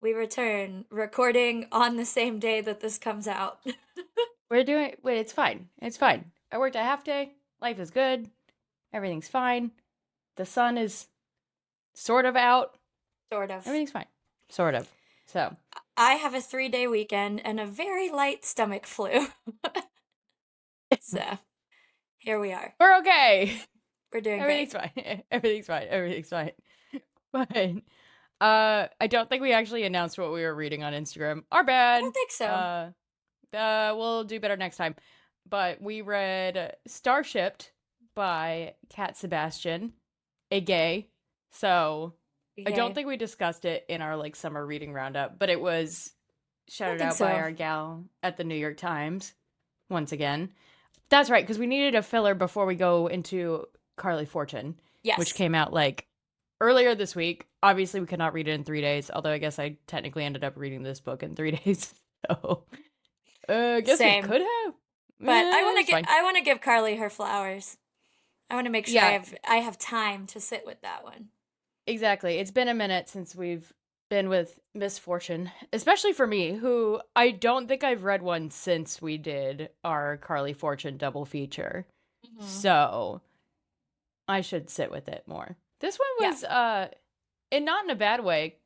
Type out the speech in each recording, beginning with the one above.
We return, recording on the same day that this comes out. Wait, it's fine. It's fine. I worked a half day. Life is good. Everything's fine. The sun is sort of out. Sort of. Everything's fine. Sort of. So, I have a 3-day weekend and a very light stomach flu. So, here we are. we're okay. We're doing great. Everything's fine. Everything's fine. Everything's fine. But I don't think we actually announced what we were reading on Instagram. Our I don't bad. think so. We'll do better next time. But we read Starshipped by Cat Sebastian, a gay. So I don't Yay. think we discussed it in our like summer reading roundup, but it was I don't shouted think out by so. our gal at the New York Times once again. That's right, because we needed a filler before we go into Carly Fortune, which Yes. came out like earlier this week. Obviously, we could not read it in 3 days, although I guess I technically ended up reading this book in 3 days. So, I guess we Same. could have. But It's fine. I want to give Carly her flowers. I want to make sure Yeah, I have time to sit with that one. exactly. It's been a minute since we've been with Miss Fortune, especially for me, who I don't think I've read one since we did our Carly Fortune double feature. Hmm. So I should sit with it more. This one Yeah. was, and not in a bad way,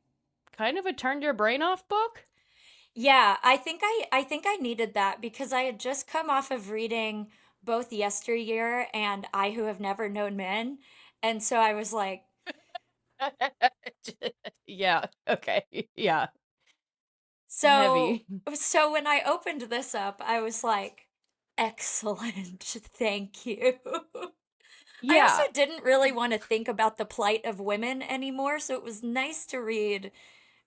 kind of a turn your brain off book. Yeah, I think I needed that because I had just come off of reading both Yesteryear and I Who Have Never Known Men. And so I was like, Yeah. Okay. Yeah. so Heavy. so when I opened this up, I was like, excellent. Thank you. I also Yeah. didn't really want to think about the plight of women anymore, so it was nice to read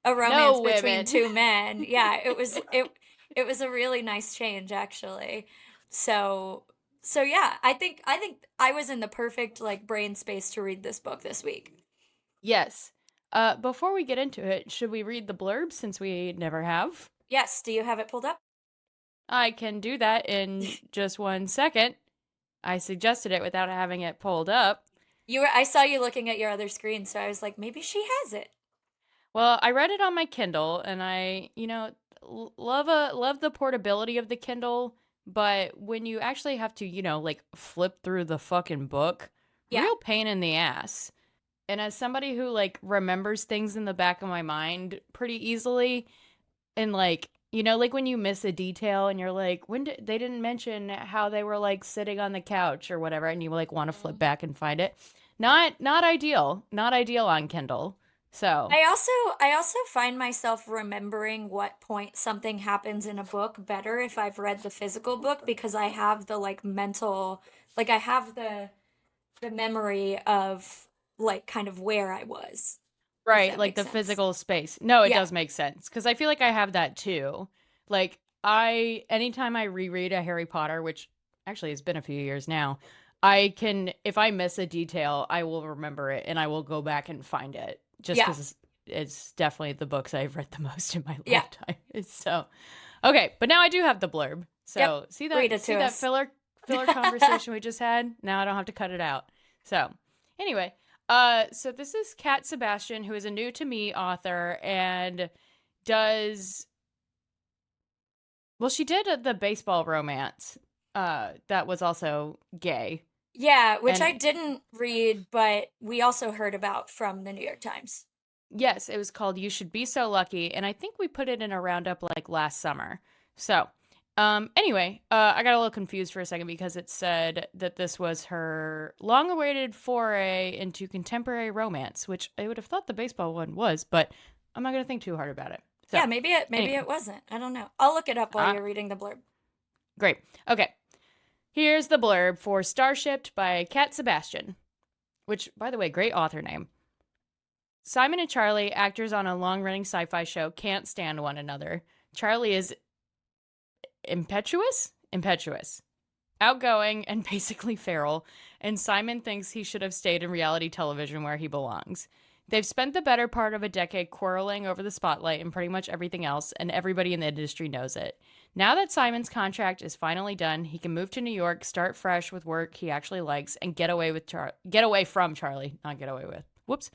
a romance No between women. two men. Yeah, it was a really nice change actually. So so yeah, I think I was in the perfect like brain space to read this book this week. Yes. Before we get into it, should we read the blurb since we never have? Yes, do you have it pulled up? I can do that in just 1 second. I suggested it without having it pulled up. You were I saw you looking at your other screen, so I was like maybe she has it. Well, I read it on my Kindle, and love the portability of the Kindle, but when you actually have to, like flip through the fucking book, Yeah. real pain in the ass. And as somebody who like remembers things in the back of my mind pretty easily, and like like when you miss a detail and you're like, they didn't mention how they were like sitting on the couch or whatever, and you like want to flip Mhm. back and find it. Not ideal. Not ideal on Kindle. So I also find myself remembering what point something happens in a book better if I've read the physical book because I have the like mental like I have the memory of like kind of where I was, if right, that like makes the sense. physical space. No, it Yeah. does make sense because I feel like I have that too. Like anytime I reread a Harry Potter, which actually has been a few years now, I can if I miss a detail, I will remember it and I will go back and find it just Yeah. because it's definitely the books I've read the most in my Yeah. lifetime. So, okay, but now I do have the blurb. Yep. So Read it see to that us. filler conversation we just had. Now I don't have to cut it out. So anyway, so this is Cat Sebastian, who is a new to me author and does well. She did the baseball romance, that was also gay, Yeah, which I and didn't read, but we also heard about from the New York Times. yes, it was called "You Should Be So Lucky," and I think we put it in a roundup like last summer. So, anyway, I got a little confused for a second because it said that this was her long-awaited foray into contemporary romance, which I would have thought the baseball one was, but I'm not gonna think too hard about it. So, Yeah, maybe anyway, it wasn't. I don't know. I'll look it up while uh, you're reading the blurb. great. Okay, here's the blurb for Starshipped by Cat Sebastian, which, by the way, great author name. Simon and Charlie, actors on a long running sci fi show, can't stand one another. Charlie is impetuous, outgoing, and basically feral, and Simon thinks he should have stayed in reality television where he belongs. They've spent the better part of a decade quarreling over the spotlight and pretty much everything else, and everybody in the industry knows it. Now that Simon's contract is finally done, he can move to New York, start fresh with work he actually likes, and get away from Charlie. Not get away with. Whoops.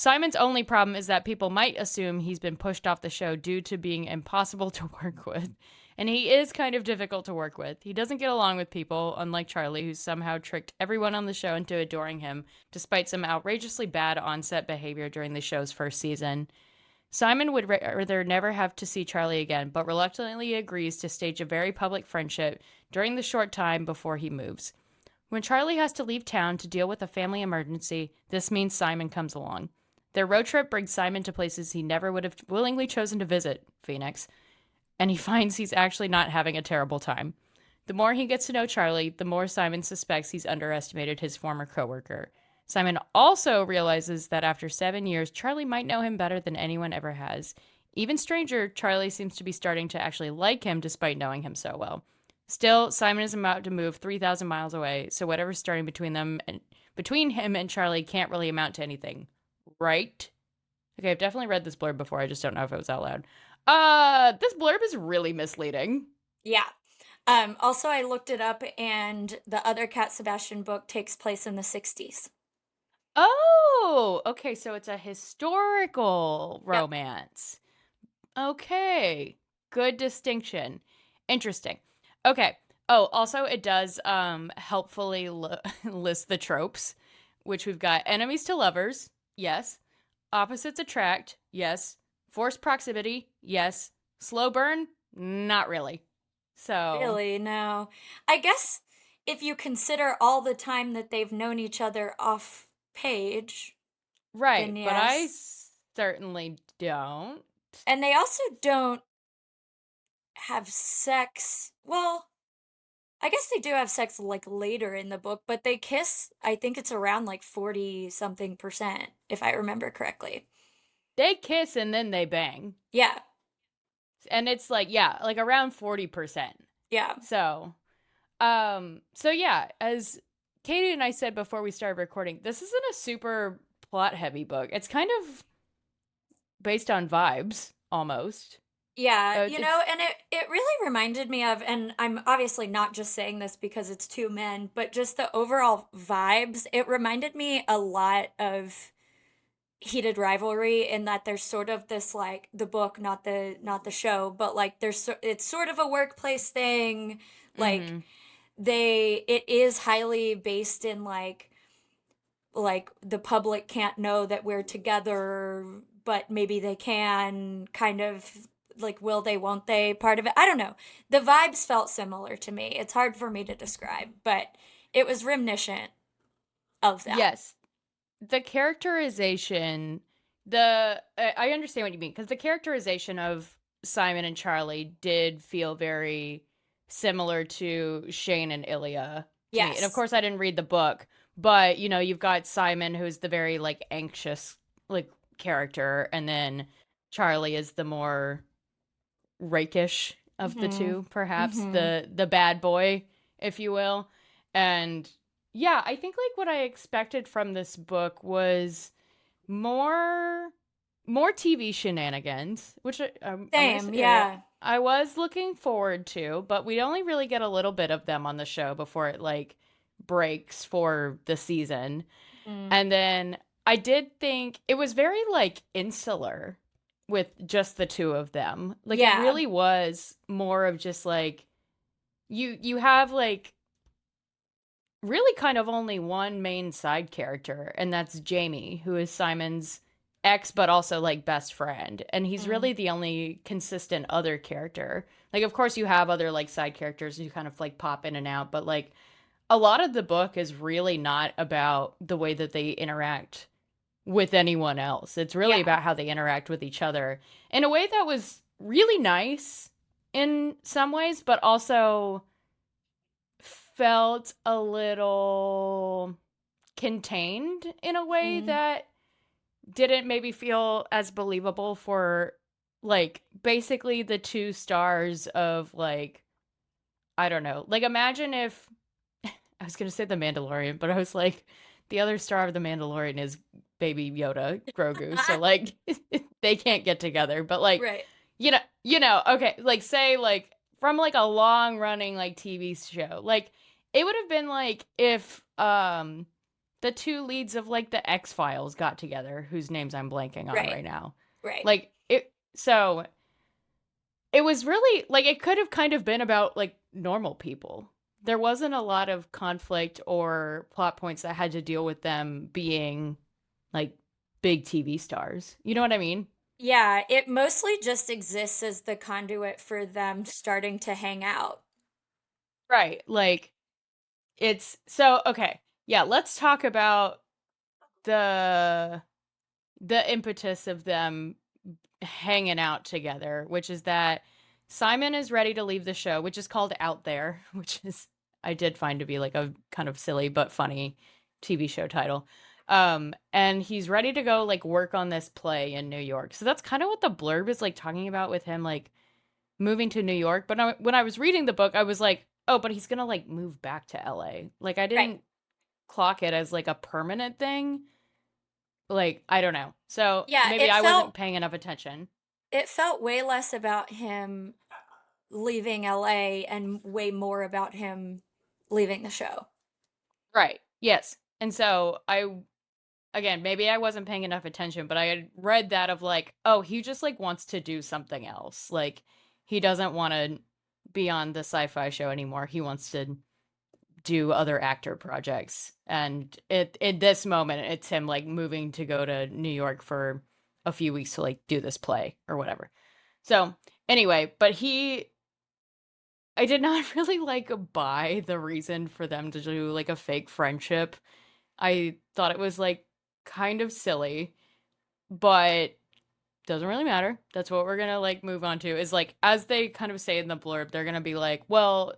Simon's only problem is that people might assume he's been pushed off the show due to being impossible to work with. And he is kind of difficult to work with. He doesn't get along with people, unlike Charlie, who somehow tricked everyone on the show into adoring him, despite some outrageously bad on-set behavior during the show's first season. Simon would rather never have to see Charlie again, but reluctantly agrees to stage a very public friendship during the short time before he moves. When Charlie has to leave town to deal with a family emergency, this means Simon comes along. Their road trip brings Simon to places he never would have willingly chosen to visit, Phoenix, and he finds he's actually not having a terrible time. The more he gets to know Charlie, the more Simon suspects he's underestimated his former coworker. Simon also realizes that after 7 years, Charlie might know him better than anyone ever has. Even stranger, Charlie seems to be starting to actually like him despite knowing him so well. Still, Simon is about to move 3,000 miles away, so whatever's starting between him and Charlie can't really amount to anything. Right? Okay, I've definitely read this blurb before, I just don't know if it was out loud. This blurb is really misleading. Yeah. Also, I looked it up, and the other Cat Sebastian book takes place in the 60s. Oh, okay, so it's a historical Yep. romance. Okay, good distinction. Interesting. Okay. Oh, also it does helpfully list the tropes, which we've got enemies to lovers, yes. Opposites attract, yes. Forced proximity, yes. Slow burn, not really. So, Really, no. I guess if you consider all the time that they've known each other off page, then right, but I yes. certainly don't. And they also don't have sex. Well, I guess they do have sex like later in the book, but they kiss, I think it's around like 40 something percent, if I remember correctly. They kiss and then they bang. Yeah, And it's like, yeah, like around 40%. yeah. So yeah, as Katie and I said before we started recording, this isn't a super plot heavy book. It's kind of based on vibes almost. Yeah, It's and it really reminded me of, and I'm obviously not just saying this because it's two men, but just the overall vibes. It reminded me a lot of Heated Rivalry in that there's sort of this like the book, not the show, but like it's sort of a workplace thing. Like mhm. it is highly based in like the public can't know that we're together, but maybe they can, kind of like will they, won't they, part of it. I don't know. The vibes felt similar to me. It's hard for me to describe, but it was reminiscent of that. Yes, the characterization, the I understand what you mean because the characterization of Simon and Charlie did feel very similar to Shane and Ilya to me. And of Yes. course I didn't read the book, but you've got Simon who's the very like anxious like character and then Charlie is the more rakish of the Mhm. two, perhaps Mhm. the bad boy, if you will. And yeah, I think like what I expected from this book was more more TV shenanigans, which I'm gonna Same, say yeah. I was looking forward to, but we only really get a little bit of them on the show before it like breaks for the season. Mm. And then I did think it was very like insular with just the two of them. Like it Yeah. really was more of just like you have like really kind of only one main side character and that's Jamie, who is Simon's ex but also like best friend. And he's Mm. really the only consistent other character. Like of course you have other like side characters who kind of like pop in and out, but like a lot of the book is really not about the way that they interact with anyone else. It's really Yeah. about how they interact with each other in a way that was really nice in some ways, but also felt a little contained in a way Mm. that didn't maybe feel as believable for like basically the two stars of like I don't know. Like imagine if I was gonna say the Mandalorian, but I was like, the other star of the Mandalorian is Baby Yoda, Grogu. So like, they can't get together. But like, Right. okay, like say like from like a long running like TV show, like it would have been like if the two leads of like the X-Files got together, whose names I'm blanking on Right. right now. Right. Like it was really like it could have kind of been about like normal people. There wasn't a lot of conflict or plot points that had to deal with them being like big TV stars. You know what I mean? Yeah, it mostly just exists as the conduit for them starting to hang out. Right. Like it's so okay. Yeah, let's talk about the impetus of them hanging out together, which is that Simon is ready to leave the show, which is called Out There, which is I did find to be like a kind of silly but funny TV show title. And he's ready to go like work on this play in New York. So that's kind of what the blurb is like talking about with him like moving to New York. But when I was reading the book, I was like, oh, but he's gonna like move back to LA. Like I Right. didn't clock it as like a permanent thing. Like I don't know. So Yeah, maybe I wasn't paying enough attention. it felt way less about him leaving LA and way more about him leaving the show. Right. Yes. And so again, maybe I wasn't paying enough attention, but I had read that of like, oh, he just like wants to do something else. Like he doesn't want to be on the sci-fi show anymore. He wants to do other actor projects. And it in this moment it's him like moving to go to New York for a few weeks to like do this play or whatever. So, anyway, but I did not really like buy the reason for them to do like a fake friendship. I thought it was like kind of silly, but doesn't really matter. That's what we're gonna like move on to is like as they kind of say in the blurb, they're gonna be like, well,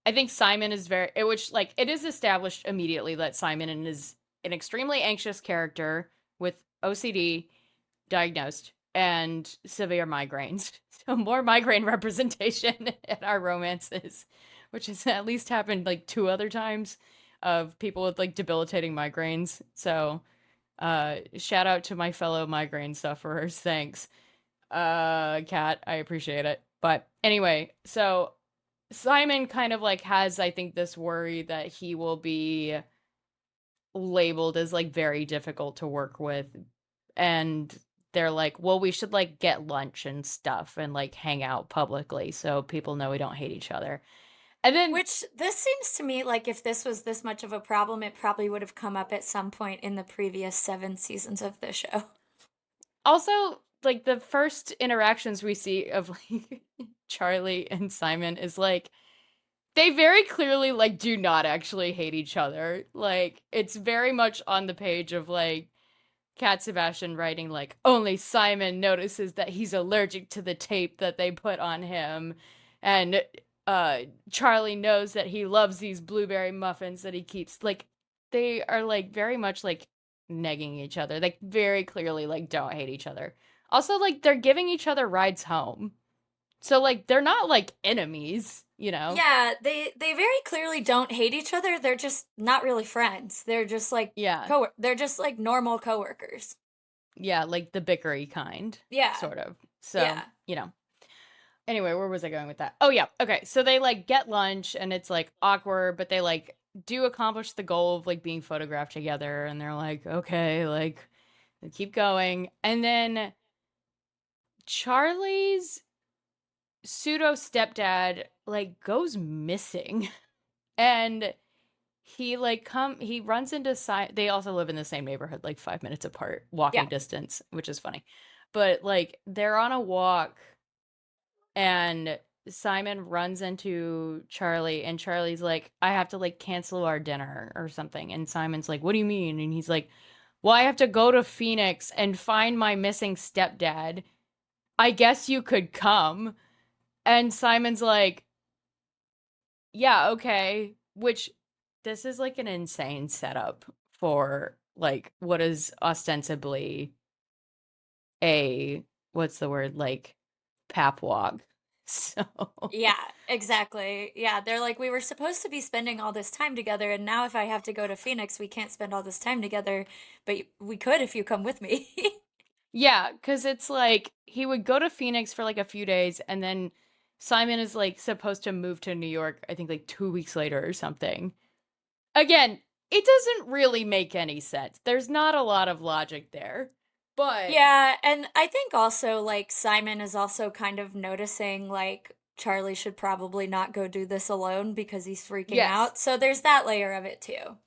I think Simon is which like it is established immediately that Simon is an extremely anxious character with OCD diagnosed and severe migraines. So more migraine representation in our romances, which has at least happened like two other times of people with like debilitating migraines. So shout out to my fellow migraine sufferers. Thanks. Kat, I appreciate it. But anyway, so Simon kind of like has I think this worry that he will be labeled as like very difficult to work with, and they're like, well, we should like get lunch and stuff and like hang out publicly so people know we don't hate each other. And then Which this seems to me like if this was this much of a problem, it probably would have come up at some point in the previous 7 seasons of the show. also like the first interactions we see of like Charlie and Simon is like they very clearly like do not actually hate each other. Like it's very much on the page of like Cat Sebastian writing like only Simon notices that he's allergic to the tape that they put on him, and Charlie knows that he loves these blueberry muffins that he keeps. Like they are like very much like negging each other. Like very clearly like don't hate each other. Also like they're giving each other rides home. So like they're not like enemies, you know? Yeah, they very clearly don't hate each other. They're just not really friends. Yeah. They're just like normal coworkers. Yeah, like the bickery kind, Yeah. sort of. So, Yeah. you know. Anyway, where was I going with that? Oh yeah. Okay. So they like get lunch and it's like awkward, but they like do accomplish the goal of like being photographed together and they're like, okay, like they keep going. And then Charlie's pseudo stepdad like goes missing. And he runs into they also live in the same neighborhood, like 5 minutes apart, Yeah. walking distance, which is funny. But like they're on a walk and Simon runs into Charlie and Charlie's like, I have to like cancel our dinner or something. And Simon's like, what do you mean? And he's like, well, I have to go to Phoenix and find my missing stepdad. I guess you could come. And Simon's like, yeah, okay. Which this is like an insane setup for like what is ostensibly a what's the word like pap walk. So Yeah, exactly. Yeah, they're like, we were supposed to be spending all this time together, and now if I have to go to Phoenix, we can't spend all this time together, but we could if you come with me. yeah, because it's like he would go to Phoenix for like a few days and then Simon is like supposed to move to New York, I think like 2 weeks later or something. Again, it doesn't really make any sense. There's not a lot of logic there. But Yeah, and I think also like Simon is also kind of noticing like Charlie should probably not go do this alone because he's freaking yes. out. So there's that layer of it too.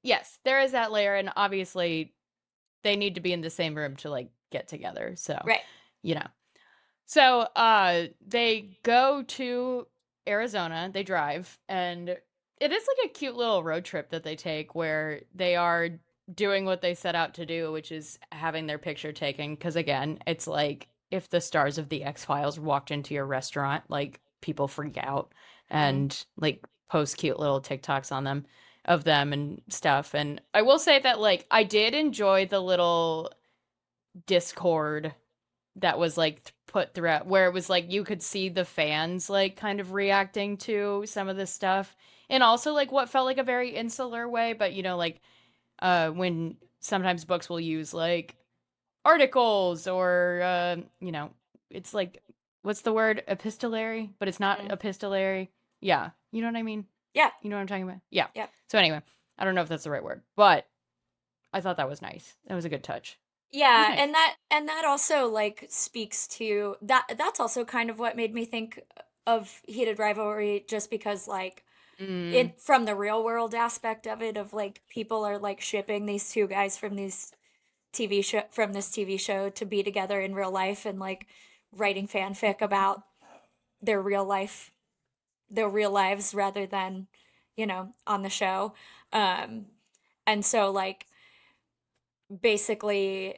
Yes, there is that layer, and obviously they need to be in the same room to like get together. So, Right. you know. So, they go to Arizona, they drive, and it is like a cute little road trip that they take where they are doing what they set out to do, which is having their picture taken. Because again, it's like if the stars of the X-Files walked into your restaurant, like people freak out Mm. and like post cute little TikToks on them of them and stuff. And I will say that like I did enjoy the little Discord that was like put throughout where it was like you could see the fans like kind of reacting to some of this stuff, and also like what felt like a very insular way, but you know, like when sometimes books will use like articles or you know, it's like what's the word, epistolary, but it's not Mm. epistolary. Yeah, you know what I mean. Yeah. You know what I'm talking about. Yeah. Yeah. So anyway, I don't know if that's the right word, but I thought that was nice. That was a good touch. It was Yeah, nice. and that also like speaks to that's also kind of what made me think of heated rivalry just because like Mm, it from the real world aspect of it of like people are like shipping these two guys from these this TV show to be together in real life and like writing fanfic about their real life their real lives rather than on the show. um and so like basically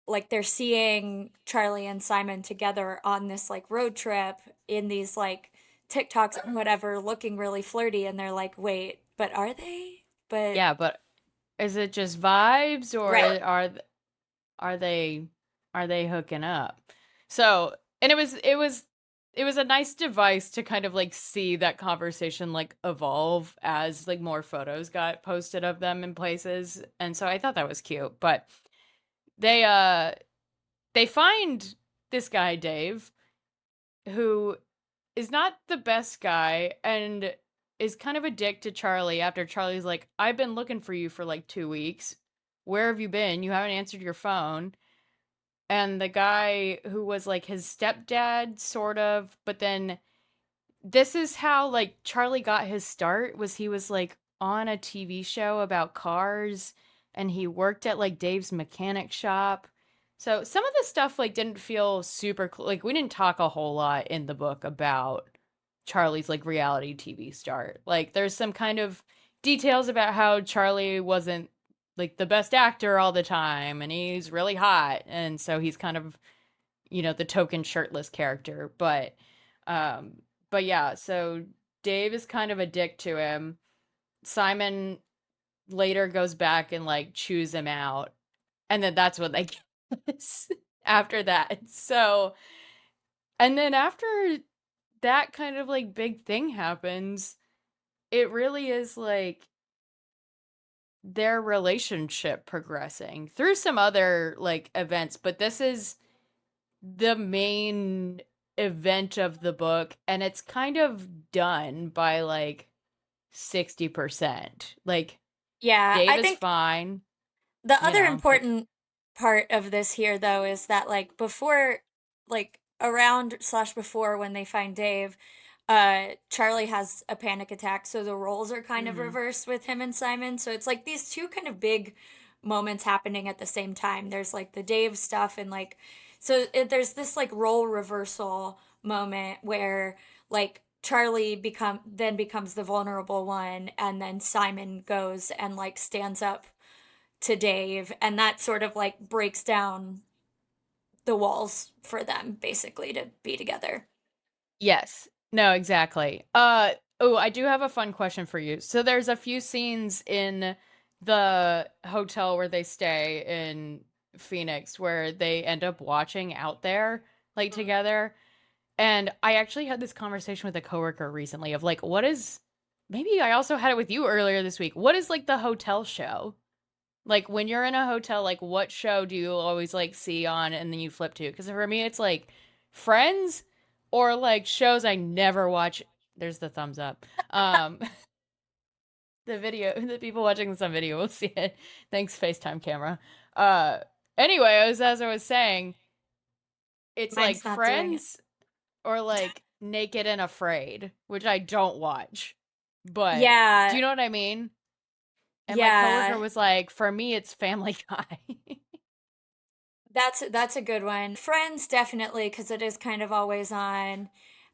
like they're seeing Charlie and Simon together on this like road trip in these like TikToks and whatever looking really flirty and they're like, "Wait, but are they?" But yeah, but is it just vibes or right. are they are they hooking up? So, and it was a nice device to kind of like see that conversation like evolve as like more photos got posted of them in places. And so I thought that was cute. But they they find this guy Dave who is not the best guy and is kind of a dick to Charlie after Charlie's like, I've been looking for you for like 2 weeks. Where have you been? You haven't answered your phone. And the guy who was like his stepdad, sort of, but then this is how like Charlie got his start was he was like on a TV show about cars and he worked at like Dave's mechanic shop. So some of the stuff like didn't feel super like we didn't talk a whole lot in the book about Charlie's like reality TV start. Like there's some kind of details about how Charlie wasn't like the best actor all the time and he's really hot and so he's kind of, you know, the token shirtless character, um but yeah, so Dave is kind of a dick to him. Simon later goes back and like chews him out, and then that's when they kiss after that. So, and then after that kind of like big thing happens, it really is like their relationship progressing through some other like events, but this is the main event of the book and it's kind of done by like 60%. Like Yeah, Dave I is think fine, the you other know, like important part of this here, though, is that like before, like around slash before when they find Dave, Charlie has a panic attack, so the roles are kind of mhm. reversed with him and Simon. So it's like these two kind of big moments happening at the same time. There's like the Dave stuff, and like, there's this like role reversal moment where like Charlie becomes the vulnerable one, and then Simon goes and like stands up to Dave, and that sort of like breaks down the walls for them basically to be together. Yes. No, exactly. Oh, I do have a fun question for you. So there's a few scenes in the hotel where they stay in Phoenix where they end up watching out there like Mm. together. And I actually had this conversation with a coworker recently of like, what is, maybe I also had it with you earlier this week. What is like the hotel show? Like when you're in a hotel, like what show do you always like see on and then you flip to? Because for me, it's like Friends or like shows I never watch. There's the thumbs up. Um, The video, the people watching this on video will see it. Thanks, FaceTime camera. Uh, anyway, as I was saying, it's like Mine's not doing it. Friends or like Naked and Afraid, which I don't watch. But do Yeah, you know what I mean? And my coworker yeah. was like, for me, it's Family Guy. That's a good one. Friends definitely because it is kind of always on.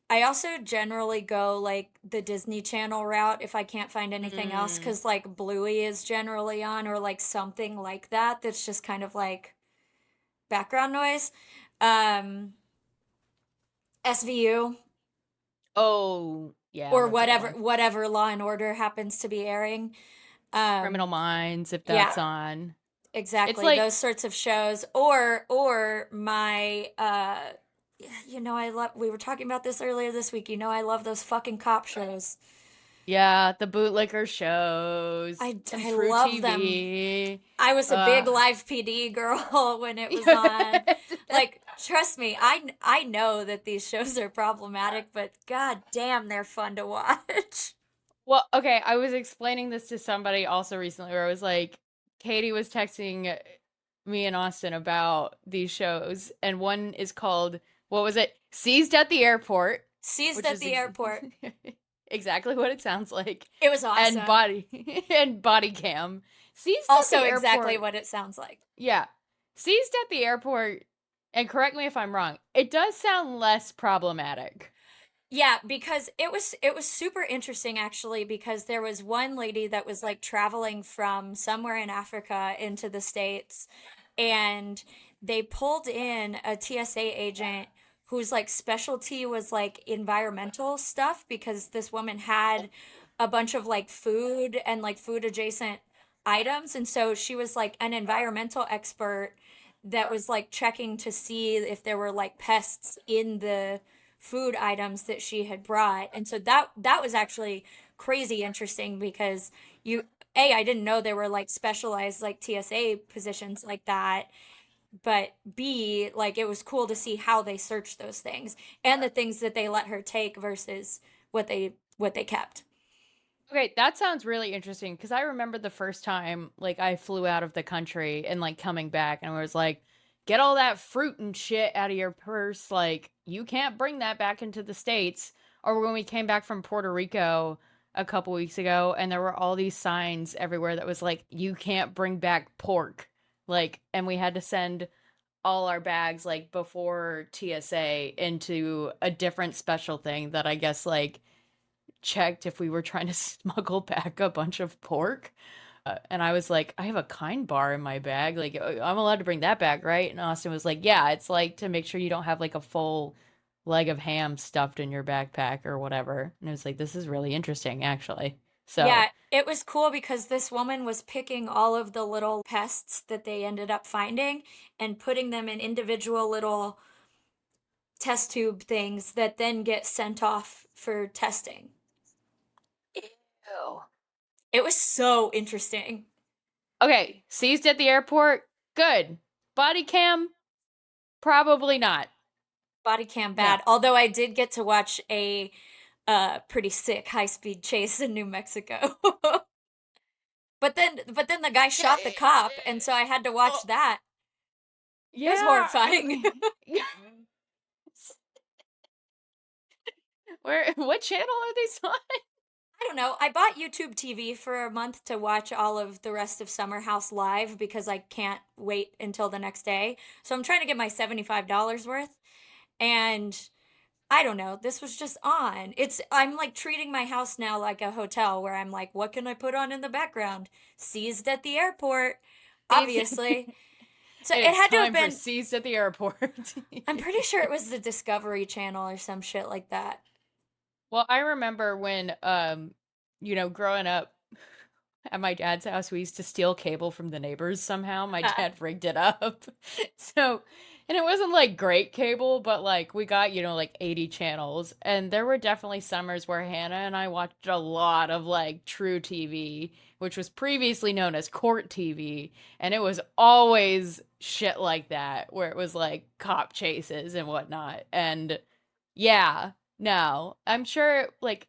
I also generally go like the Disney Channel route if I can't find anything else Mm. because like Bluey is generally on or like something like that that's just kind of like background noise. Um, SVU Oh, yeah, or that's a good whatever one. Law and Order happens to be airing. Criminal Um, Minds, if that's yeah, on. It's exactly. like, Those sorts of shows or my I love we were talking about this earlier this week. I love those fucking cop shows. yeah, the bootlicker shows and I True love them. TV. I was a big Uh, Live PD girl when it was on. Like, trust me, I know that these shows are problematic, but god damn, they're fun to watch. well, okay, I was explaining this to somebody also recently where I was like, Katie was texting me and Austin about these shows, and one is called, what was it? Seized at the Airport, Seized which at is the airport. exactly what it sounds like, It was and awesome. body cam. Seized at Also the exactly Airport, what it sounds like. yeah. Seized at the Airport, and correct me if I'm wrong, it does sound less problematic. Yeah, because it was super interesting actually because there was one lady that was like traveling from somewhere in Africa into the States and they pulled in a TSA agent whose like specialty was like environmental stuff because this woman had a bunch of like food and like food adjacent items and so she was like an environmental expert that was like checking to see if there were like pests in the food items that she had brought. And so that was actually crazy interesting because I didn't know there were like specialized like TSA positions like that, but B, like it was cool to see how they searched those things and the things that they let her take versus what they kept. Okay, that sounds really interesting because I remember the first time like I flew out of the country and like coming back and I was like, get all that fruit and shit out of your purse. Like, you can't bring that back into the States. Or when we came back from Puerto Rico a couple weeks ago and there were all these signs everywhere that was like, you can't bring back pork. Like, and we had to send all our bags like before TSA into a different special thing that I guess like checked if we were trying to smuggle back a bunch of pork. And I was like, I have a kind bar in my bag. Like, I'm allowed to bring that back, right? And Austin was like, yeah, it's like to make sure you don't have like a full leg of ham stuffed in your backpack or whatever. And I was like, this is really interesting, actually. So, Yeah, it was cool because this woman was picking all of the little pests that they ended up finding and putting them in individual little test tube things that then get sent off for testing. ew. It was so interesting. Okay, seized at the airport. Good. Body cam? Probably not. Body cam No. bad. Although I did get to watch a pretty sick high-speed chase in New Mexico. But then the guy Yeah. shot the cop, and so I had to watch Oh, that. It was yeah. horrifying. Where? What channel are these on? I don't know. I bought YouTube TV for a month to watch all of the rest of Summer House live because I can't wait until the next day. So I'm trying to get my $75 worth. And I don't know. This was just on. I'm like treating my house now like a hotel where I'm like, what can I put on in the background? Seized at the airport, Seized. obviously. So it It's had to have time for been, seized at the airport. I'm pretty sure it was the Discovery Channel or some shit like that. Well, I remember when, growing up at my dad's house, we used to steal cable from the neighbors somehow. My dad rigged it up. So, and it wasn't like great cable, but like we got, like 80 channels. And there were definitely summers where Hannah and I watched a lot of like True TV, which was previously known as Court TV. And it was always shit like that, where it was like cop chases and whatnot. And yeah, no, I'm sure like,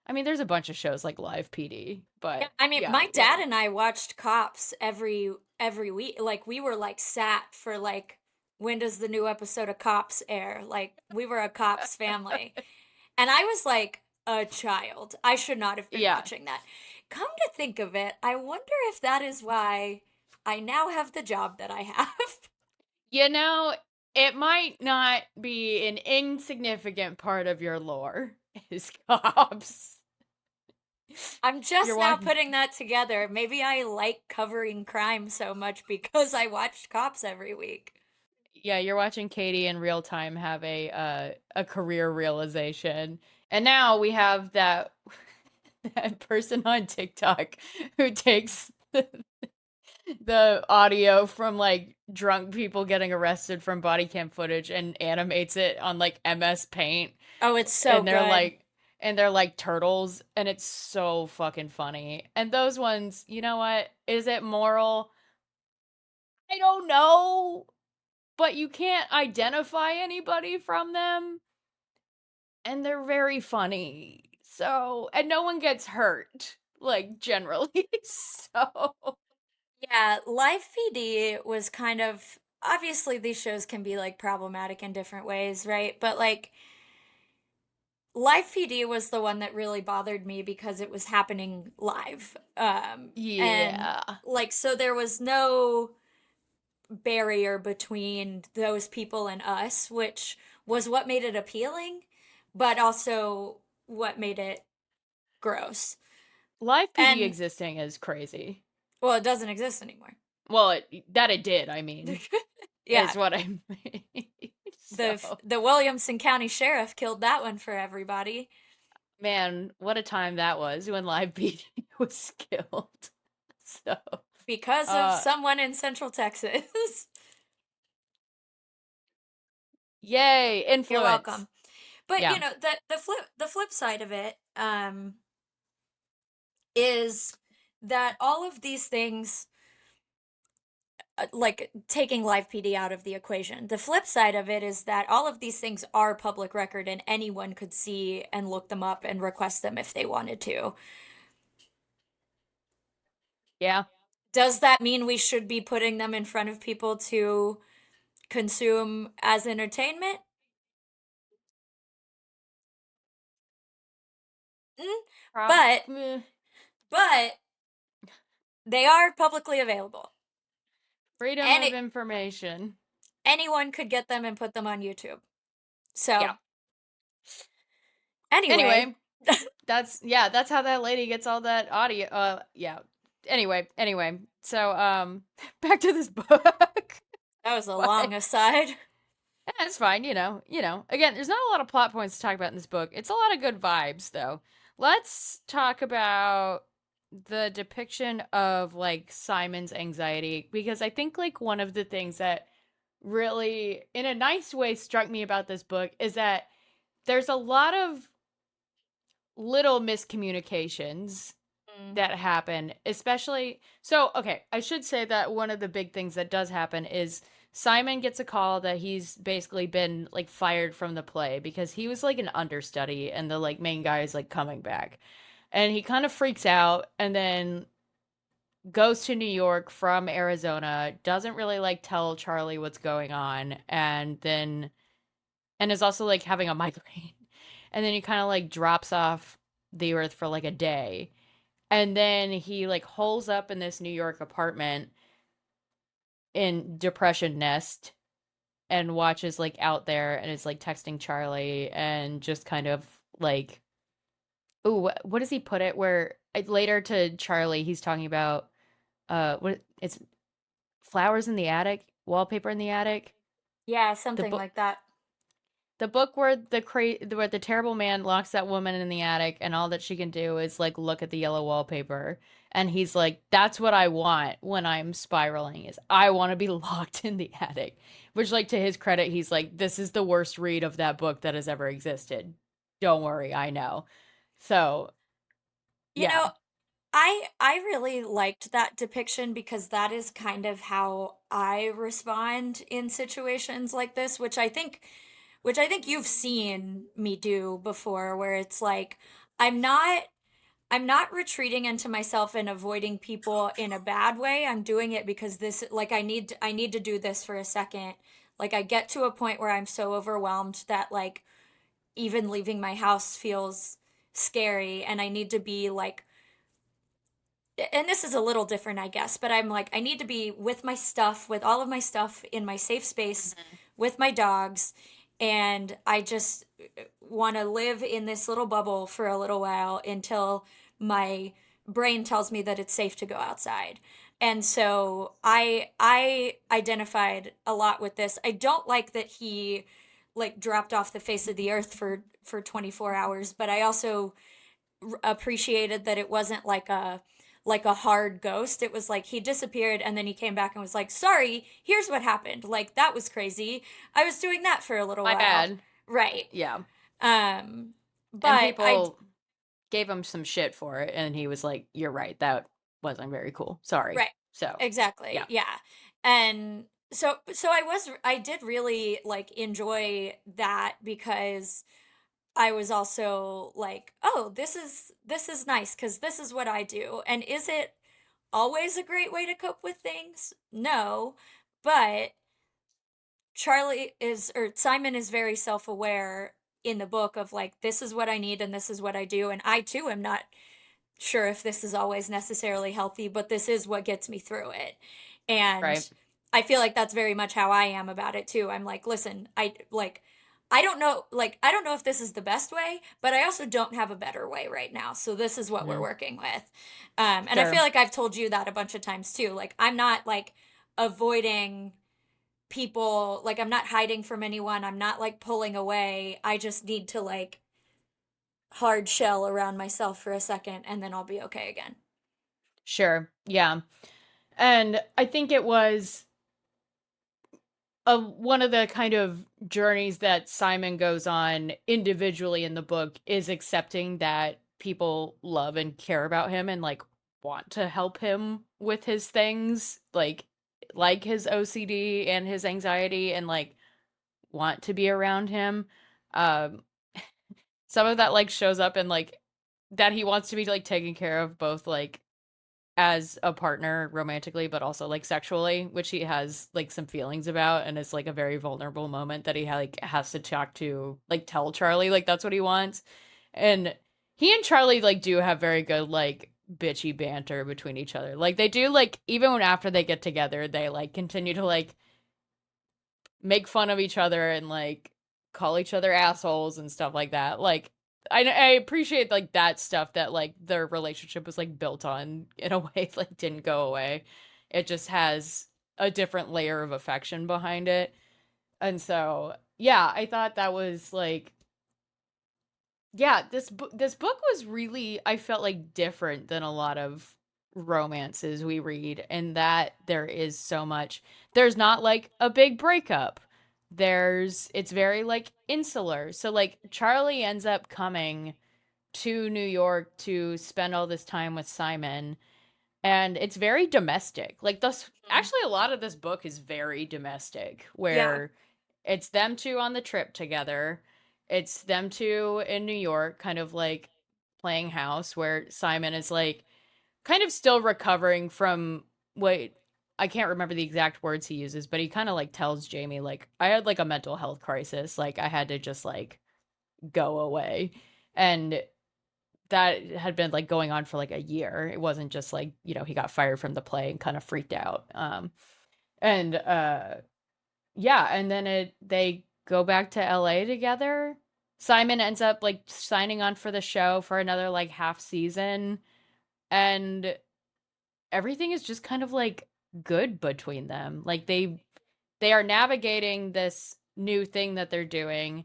I mean, there's a bunch of shows like Live PD, Yeah, But I mean, yeah, my dad whatever. and I watched Cops every week. Like we were like sat for like when does the new episode of Cops air? Like we were a Cops family. And I was like a child. I should not have been Yeah. watching that. Come to think of it, I wonder if that is why I now have the job that I have. You know, it might not be an insignificant part of your lore is cops. I'm You're just now watching. putting that together. Maybe I like covering crime so much because I watched Cops every week. Yeah, you're watching Katie in real time have a career realization. And now we have that that person on TikTok who takes the audio from like drunk people getting arrested from body cam footage and animates it on like MS Paint, Oh, it's so and good. they're like turtles, and it's so fucking funny. And those ones, you know what? Is it moral? I don't know, but you can't identify anybody from them, and they're very funny. So, and no one gets hurt, like generally. So, Yeah, Live PD was kind of obviously these shows can be like problematic in different ways, right? But like Live PD was the one that really bothered me because it was happening live. And yeah. like so there was no barrier between those people and us, which was what made it appealing, but also what made it gross. Live PD And existing is crazy. well, it doesn't exist anymore. Well, that it did, I mean, Yeah, is what I mean. So, the Williamson County Sheriff killed that one for everybody man, what a time that was when Live PD was killed. So, because of uh, someone in Central Texas. yay, You're influence. welcome. But Yeah. you know, the flip side of it is that all of these things like taking live PD out of the equation. The flip side of it is that all of these things are public record and anyone could see and look them up and request them if they wanted to. Yeah. Does that mean we should be putting them in front of people to consume as entertainment? Mm, Prob but eh, but they are publicly available. freedom And of information. anyone could get them and put them on YouTube. Yeah. So, anyway, Anyway, that's how that lady gets all that audio. Yeah. Anyway. So, back to this book. that was a long What? aside. That's fine, Again, there's not a lot of plot points to talk about in this book. It's a lot of good vibes, though. Let's talk about the depiction of like Simon's anxiety, because I think like one of the things that really, in a nice way, struck me about this book is that there's a lot of little miscommunications Mm. that happen, especially. So, okay, I should say that one of the big things that does happen is Simon gets a call that he's basically been like fired from the play because he was like an understudy and the like main guy is like coming back. And he kind of freaks out and then goes to New York from Arizona, doesn't really like tell Charlie what's going on, and is also like having a migraine. And then he kind of like drops off the earth for like a day, and then he like holes up in this New York apartment in Depression Nest and watches like out there and is like texting Charlie and just kind of like, ooh, what does he put it where later to Charlie he's talking about what it's flowers in the attic, wallpaper in the attic, Yeah, the something book like that. the book where where the terrible man locks that woman in the attic and all that she can do is like look at the yellow wallpaper, and he's like, that's what I want when I'm spiraling, is I want to be locked in the attic, which like to his credit he's like, this is the worst read of that book that has ever existed, don't worry, I know. So You yeah. know, I really liked that depiction because that is kind of how I respond in situations like this, which I think you've seen me do before, where it's like I'm not I'm not retreating into myself and avoiding people in a bad way. I'm doing it because this, like, I need to do this for a second. Like, I get to a point where I'm so overwhelmed that, like, even leaving my house feels scary, and I need to be like, and this is a little different, I guess, but I'm like, I need to be with my stuff, with all of my stuff in my safe space Mhm. with my dogs. And I just want to live in this little bubble for a little while until my brain tells me that it's safe to go outside. And so I identified a lot with this. I don't like that he like dropped off the face of the earth for 24 hours, but I also appreciated that it wasn't like a hard ghost. It was like he disappeared and then he came back and was like, "Sorry, here's what happened. Like that was crazy. I was doing that for a little My while." bad. Right. Yeah. Um And but I people gave him some shit for it, and he was like, "You're right. That wasn't very cool. Sorry." right. So, Exactly. yeah. Yeah. And so I did really like enjoy that because I was also like, "Oh, this is nice cuz this is what I do." And is it always a great way to cope with things? No, but Charlie is, or Simon is very self-aware in the book of like, this is what I need and this is what I do. And I too am not sure if this is always necessarily healthy, but this is what gets me through it. And Right. I feel like that's very much how I am about it too. I'm like, listen, I don't know if this is the best way, but I also don't have a better way right now. So this is what we're Mhm. working with. And I feel Sure. like I've told you that a bunch of times too. Like I'm not like avoiding people, like I'm not hiding from anyone. I'm not like pulling away. I just need to like hard shell around myself for a second and then I'll be okay again. Sure. Yeah. And I think it was one of the kind of journeys that Simon goes on individually in the book is accepting that people love and care about him and like want to help him with his things, like his OCD and his anxiety, and like want to be around him. Um some of that like shows up in like that he wants to be like taken care of both like as a partner romantically but also like sexually, which he has like some feelings about, and it's like a very vulnerable moment that he like has to talk to like tell Charlie like that's what he wants. And he and Charlie like do have very good like bitchy banter between each other. Like they do, like even when after they get together they like continue to like make fun of each other and like call each other assholes and stuff like that. Like I appreciate like that stuff that like their relationship was like built on in a way like didn't go away. It just has a different layer of affection behind it. And so, yeah, I thought that was like yeah, this book was really, I felt like, different than a lot of romances we read, in that there is so much. There's not like a big breakup. It's very like insular. So like Charlie ends up coming to New York to spend all this time with Simon, and it's very domestic. Like this, Mhm. actually a lot of this book is very domestic, Yeah. where it's them two on the trip together. It's them two in New York kind of like playing house, where Simon is like kind of still recovering from what, I can't remember the exact words he uses, but he kind of like tells Jamie like I had like a mental health crisis, like I had to just like go away. And that had been like going on for like a year. It wasn't just like, he got fired from the play and kind of freaked out. And yeah, and then they go back to LA together. Simon ends up like signing on for the show for another like half season, and everything is just kind of like good between them. Like they are navigating this new thing that they're doing.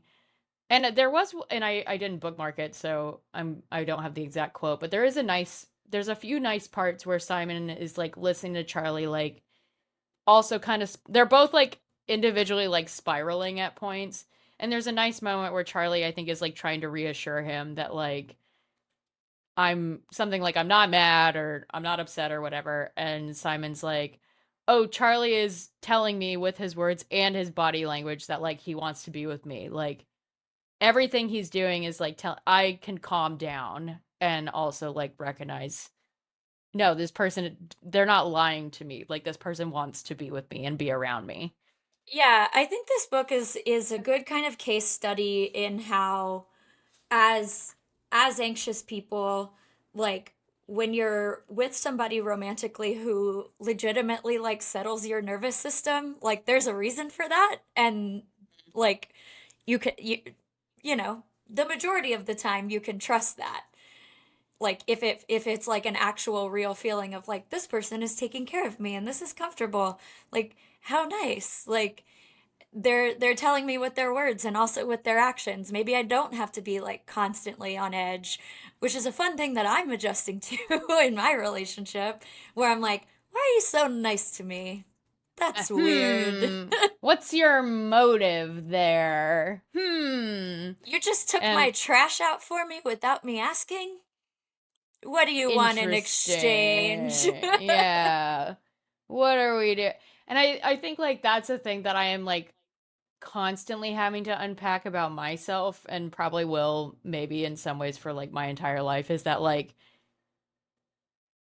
And there was, and I didn't bookmark it, so I don't have the exact quote, but there's a few nice parts where Simon is like listening to Charlie, like also kind of, they're both like individually like spiraling at points. And there's a nice moment where Charlie, I think, is like trying to reassure him that like I'm something like I'm not mad or I'm not upset or whatever. And Simon's like, "Oh, Charlie is telling me with his words and his body language that like he wants to be with me. Like everything he's doing is like tell I can calm down and also like recognize, no, this person, they're not lying to me. Like this person wants to be with me and be around me. Yeah, I think this book is a good kind of case study in how as as anxious people, like when you're with somebody romantically who legitimately like settles your nervous system, like there's a reason for that, and like you know, the majority of the time you can trust that. Like if it's like an actual real feeling of like this person is taking care of me and this is comfortable, like how nice. Like they're telling me with their words and also with their actions. Maybe I don't have to be like constantly on edge, which is a fun thing that I'm adjusting to in my relationship, where I'm like, why are you so nice to me? That's weird. What's your motive there? You just took my And trash out for me without me asking? What do you want in exchange? interesting. Yeah. What are we doing? And I think like that's a thing that I am like constantly having to unpack about myself, and probably will maybe in some ways for like my entire life, is that like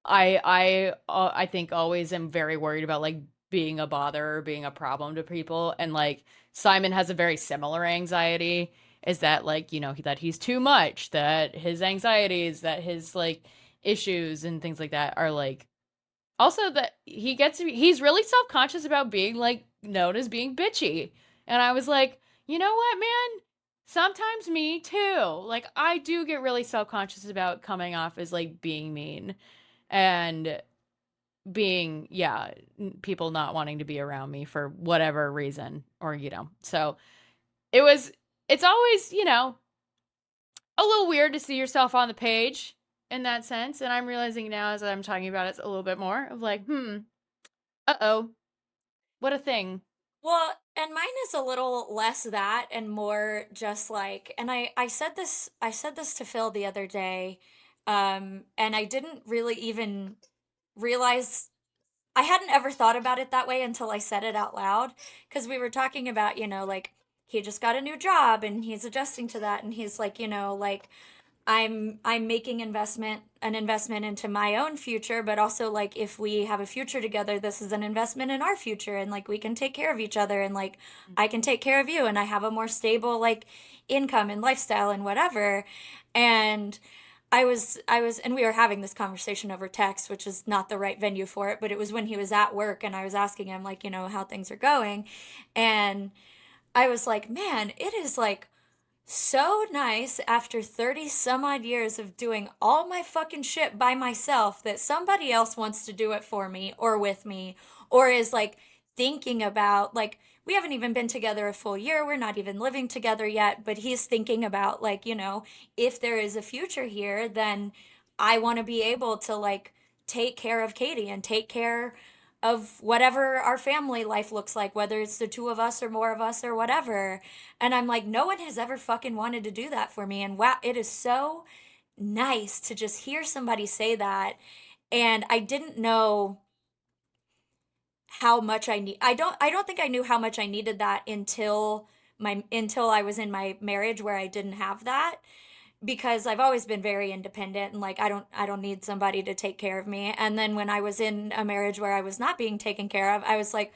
I think always am very worried about like being a bother or being a problem to people, and like Simon has a very similar anxiety, is that like, you know, that he's too much, that his anxieties, that his like issues and things like that are like, also that he's really self-conscious about being like known as being bitchy. And I was like, you know what, man? Sometimes me too. Like I do get really self-conscious about coming off as like being mean and being, yeah, people not wanting to be around me for whatever reason, or you know. So it was, it's always, you know, a little weird to see yourself on the page in that sense, and I'm realizing now as I'm talking about it a little bit more of like, uh-oh, what a thing. Well, and mine is a little less that and more just like, and I said this to Phil the other day, and I didn't really even realize I hadn't ever thought about it that way until I said it out loud, because we were talking about, you know, like he just got a new job and he's adjusting to that, and he's like, you know, like I'm making an investment into my own future, but also like if we have a future together, this is an investment in our future, and like we can take care of each other, and like I can take care of you and I have a more stable like income and lifestyle and whatever. And I was and we were having this conversation over text, which is not the right venue for it, but it was when he was at work and I was asking him like, you know, how things are going. And I was like, man, it is like so nice after 30 some odd years of doing all my fucking shit by myself that somebody else wants to do it for me or with me, or is like thinking about like we haven't even been together a full year, we're not even living together yet, but he's thinking about like, you know, if there is a future here, then I want to be able to like take care of Katey and take care of whatever our family life looks like, whether it's the two of us or more of us or whatever. And I'm like, no one has ever fucking wanted to do that for me. And wow, it is so nice to just hear somebody say that. And I didn't know how much I don't think I knew how much I needed that until I was in my marriage where I didn't have that, because I've always been very independent and like I don't need somebody to take care of me. And then when I was in a marriage where I was not being taken care of, I was like,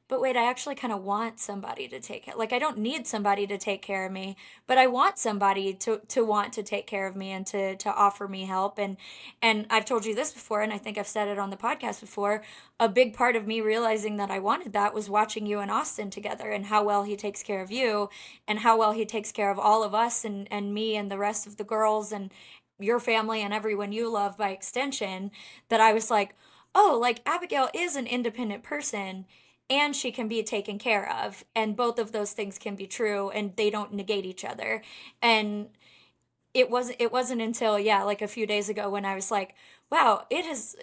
but wait, I actually kind of want somebody to take care. Like I don't need somebody to take care of me, but I want somebody to want to take care of me and to offer me help. And I've told you this before, and I think I've said it on the podcast before. A big part of me realizing that I wanted that was watching you and Austin together and how well he takes care of you and how well he takes care of all of us and me and the rest of the girls and your family and everyone you love by extension, that I was like, oh, like Abigail is an independent person and she can be taken care of, and both of those things can be true and they don't negate each other. And it wasn't until, yeah, like a few days ago when I was like, wow, it is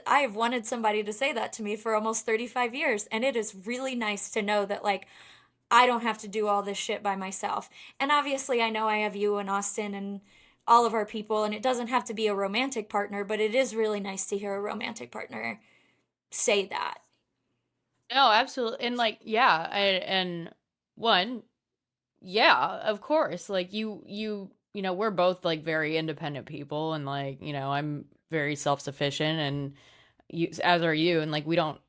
I have wanted somebody to say that to me for almost 35 years, and it is really nice to know that like I don't have to do all this shit by myself. And obviously I know I have you and Austin and all of our people, and it doesn't have to be a romantic partner, but it is really nice to hear a romantic partner say that. No, absolutely. And like, yeah, and one, yeah, of course. Like we're both like very independent people, and like, I'm very self-sufficient, and as are you, and like we don't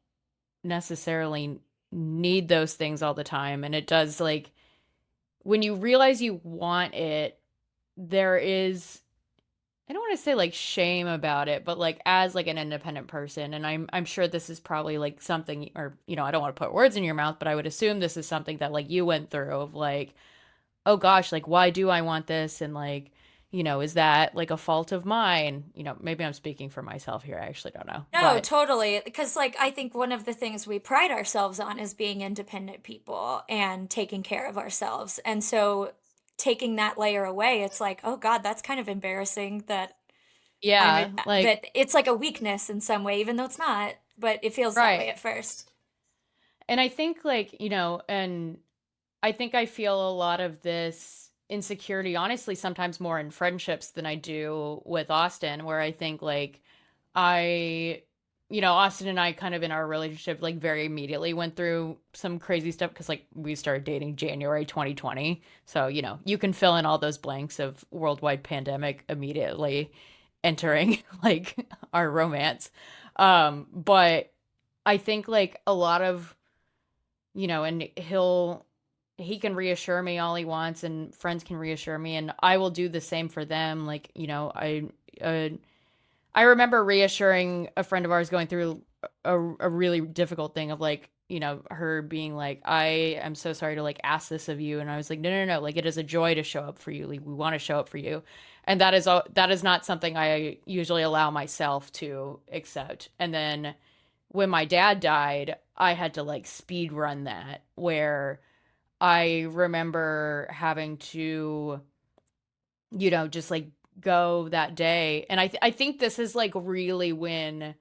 necessarily need those things all the time. And it does, like, when you realize you want it, there is, I don't want to say like shame about it, but like as like an independent person, and I'm sure this is probably like something, or I don't want to put words in your mouth, but I would assume this is something that like you went through of like, oh gosh, like why do I want this? And like, is that like a fault of mine? Maybe I'm speaking for myself here. I actually don't know. No, But totally. Because, like, I think one of the things we pride ourselves on is being independent people and taking care of ourselves. And so taking that layer away, it's like, oh God, that's kind of embarrassing that yeah, like that it's like a weakness in some way, even though it's not, but it feels that way right. at first. And I think like, and I think I feel a lot of this insecurity, honestly, sometimes more in friendships than I do with Austin, where I think like I, Austin and I kind of in our relationship, like very immediately went through some crazy stuff because like we started dating January 2020. So, you can fill in all those blanks of worldwide pandemic immediately entering like our romance. But I think like a lot of, and he can reassure me all he wants, and friends can reassure me, and I will do the same for them. Like, uh, I remember reassuring a friend of ours going through a really difficult thing of like, her being like, I am so sorry to like ask this of you. And I was like, no, no, no, like it is a joy to show up for you. Like we want to show up for you. And that is not something I usually allow myself to accept. And then when my dad died, I had to like speed run that, where I remember having to, just like go that day. And I think this is like really when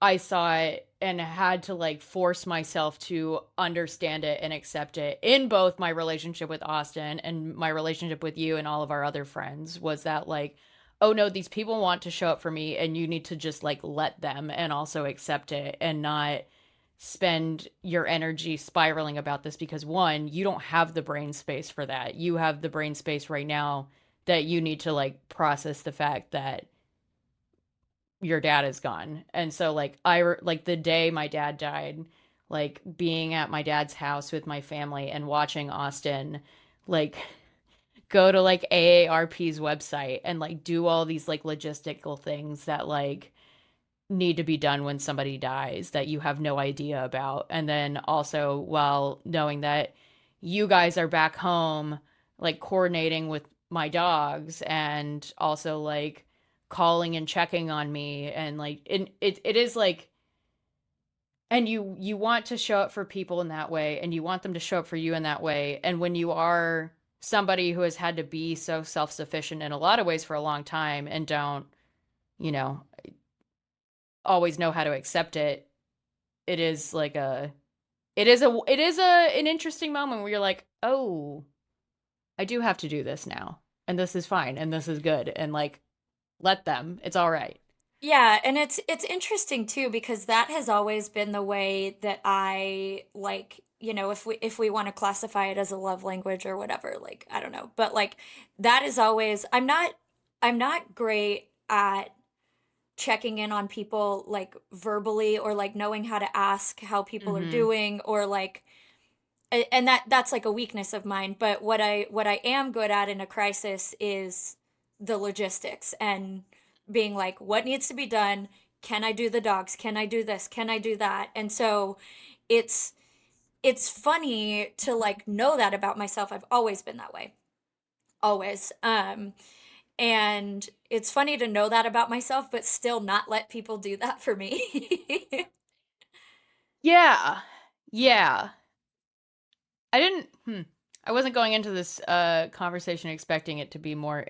I saw it and had to like force myself to understand it and accept it in both my relationship with Austin and my relationship with you and all of our other friends, was that like, oh no, these people want to show up for me, and you need to just like let them and also accept it, and not spend your energy spiraling about this, because one, you don't have the brain space for that. You have the brain space right now that you need to like process the fact that your dad is gone. And so like like the day my dad died, like being at my dad's house with my family and watching Austin like go to like AARP's website and like do all these like logistical things that like need to be done when somebody dies that you have no idea about. And then also, while knowing that you guys are back home, like coordinating with my dogs, and also like calling and checking on me, and like it is like, and you want to show up for people in that way, and you want them to show up for you in that way. And when you are somebody who has had to be so self-sufficient in a lot of ways for a long time, and don't, you know always know how to accept it, it is like an interesting moment where you're like, oh, I do have to do this now, and this is fine, and this is good, and like, let them, it's all right. Yeah, and it's interesting too because that has always been the way that I like, if we want to classify it as a love language or whatever, like I don't know, but like that is always I'm not great at checking in on people like verbally or like knowing how to ask how people are Mm-hmm. doing or like and that's like a weakness of mine, but what I am good at in a crisis is the logistics and being like what needs to be done, can I do the dogs, can I do this, can I do that? And so it's it's funny to like know that about myself. I've always been that way. Always. And it's funny to know that about myself but still not let people do that for me. Yeah, yeah. I wasn't going into this conversation expecting it to be more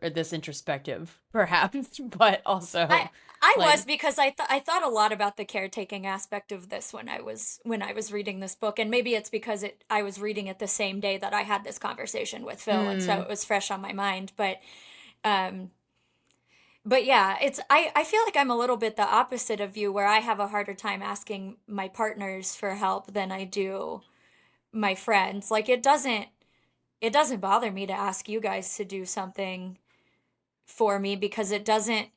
this introspective, perhaps, but I also I was like, because I thought a lot about the caretaking aspect of this when I was reading this book, and maybe it's because it I was reading it the same day that I had this conversation with Phil, and so mm, it was fresh on my mind. Um but yeah, I feel like I'm a little bit the opposite of you, where I have a harder time asking my partners for help than I do my friends. Like it doesn't bother me to ask you guys to do something for me because it doesn't,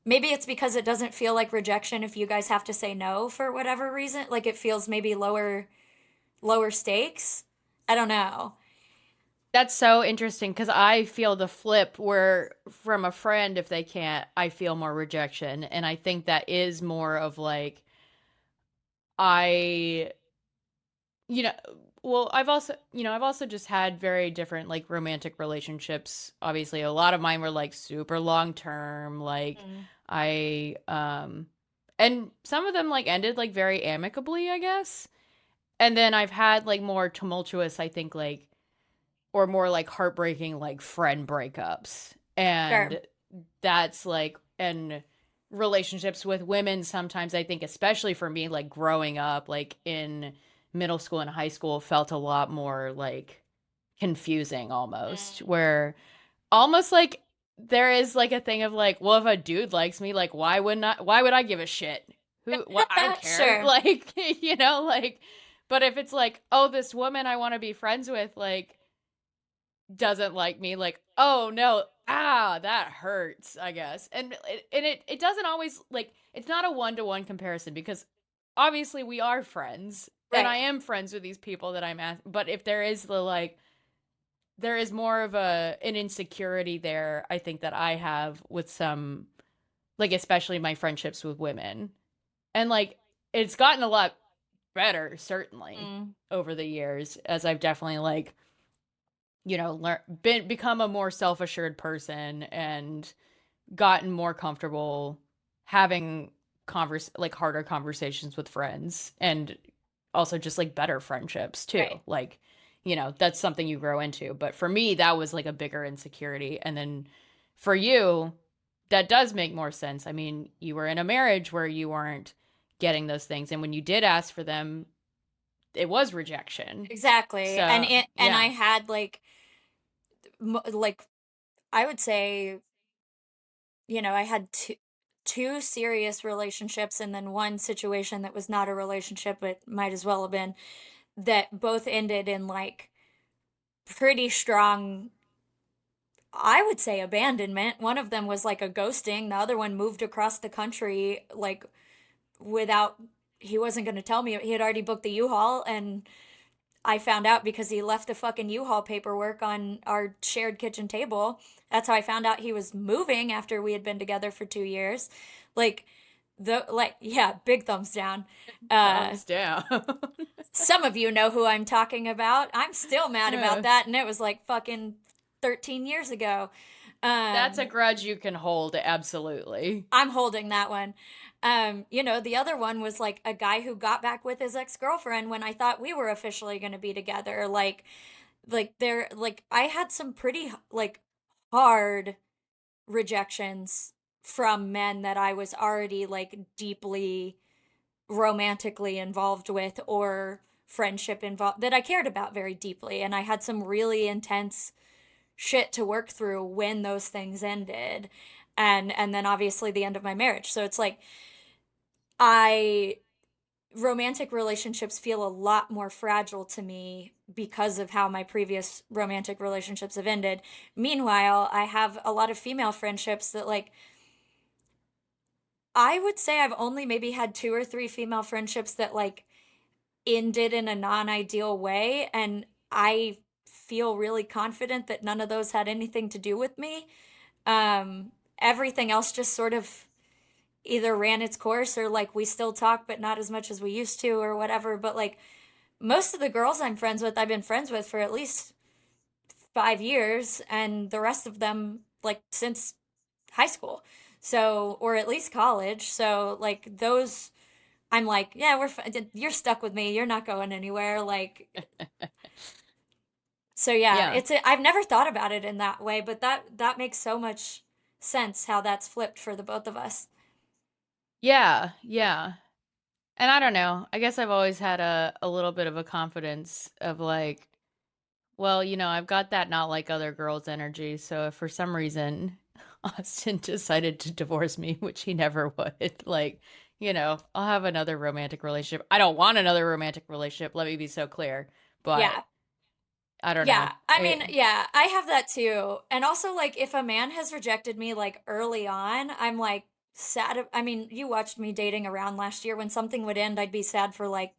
maybe it's because it doesn't feel like rejection if you guys have to say no for whatever reason. Like it feels maybe lower stakes. I don't know. That's so interesting because I feel the flip where from a friend, if they can't, I feel more rejection. And I think that is more of like, I, you know, well, I've also just had very different like romantic relationships. Obviously, a lot of mine were like super long term. Like, Mm. I, and some of them like ended like very amicably, I guess. And then I've had like more tumultuous, I think, like, or more like heartbreaking like friend breakups. And Sure. that's like and relationships with women sometimes I think especially for me like growing up like in middle school and high school felt a lot more like confusing almost Mm. where almost like there is like a thing of like well if a dude likes me like why would I give a shit who what I don't care Sure. like like but if it's like oh this woman I want to be friends with like doesn't like me like oh no that hurts I guess and it doesn't always like it's not a one-to-one comparison because obviously we are friends and I Right. am friends with these people that I'm at but if there is the like there is more of an insecurity there I think that I have with some like especially my friendships with women and like it's gotten a lot better certainly Mm. over the years as I've definitely like become a more self-assured person and gotten more comfortable having like harder conversations with friends and also just like better friendships too. Right. Like, that's something you grow into. But for me, that was like a bigger insecurity. And then for you, that does make more sense. I mean, you were in a marriage where you weren't getting those things. And when you did ask for them, it was rejection. Exactly. And So, I yeah. had like I would say, I had two serious relationships and then one situation that was not a relationship but might as well have been, that both ended in like pretty strong, I would say, abandonment. One of them was like a ghosting. The other one moved across the country like without, he wasn't going to tell me. He had already booked the U-Haul and I found out because he left the fucking U-Haul paperwork on our shared kitchen table. That's how I found out he was moving after we had been together for 2 years. Like yeah, big thumbs down. Uh Thumbs down. some of you know who I'm talking about. I'm still mad about that and it was like fucking 13 years ago. That's a Um grudge you can hold, absolutely. I'm holding that one. The other one was like a guy who got back with his ex-girlfriend when I thought we were officially going to be together. Like I had some pretty like hard rejections from men that I was already like deeply romantically involved with or friendship involved that I cared about very deeply, and I had some really intense shit to work through when those things ended, and then obviously the end of my marriage. So it's like I romantic relationships feel a lot more fragile to me because of how my previous romantic relationships have ended. Meanwhile, I have a lot of female friendships that like I would say I've only maybe had two or three female friendships that like ended in a non-ideal way, and I feel really confident that none of those had anything to do with me. Everything else just sort of either ran its course or like we still talk but not as much as we used to or whatever, but like most of the girls I'm friends with, I've been friends with for at least 5 years, and the rest of them like since high school. So, or at least college. So, like those, I'm like, yeah, you're stuck with me. You're not going anywhere. Like, so yeah, Yeah. I've never thought about it in that way, but that makes so much sense how that's flipped for the both of us. Yeah. Yeah. And I don't know. I guess I've always had a little bit of a confidence of like, well, I've got that not like other girls energy. So if for some reason Austin decided to divorce me, which he never would, like, I'll have another romantic relationship. I don't want another romantic relationship. Let me be so clear. But Yeah. I don't Yeah, know. I mean, yeah, I have that too. And also, like, if a man has rejected me like early on, I'm like sad. I mean, you watched me dating around last year. When something would end, I'd be sad for like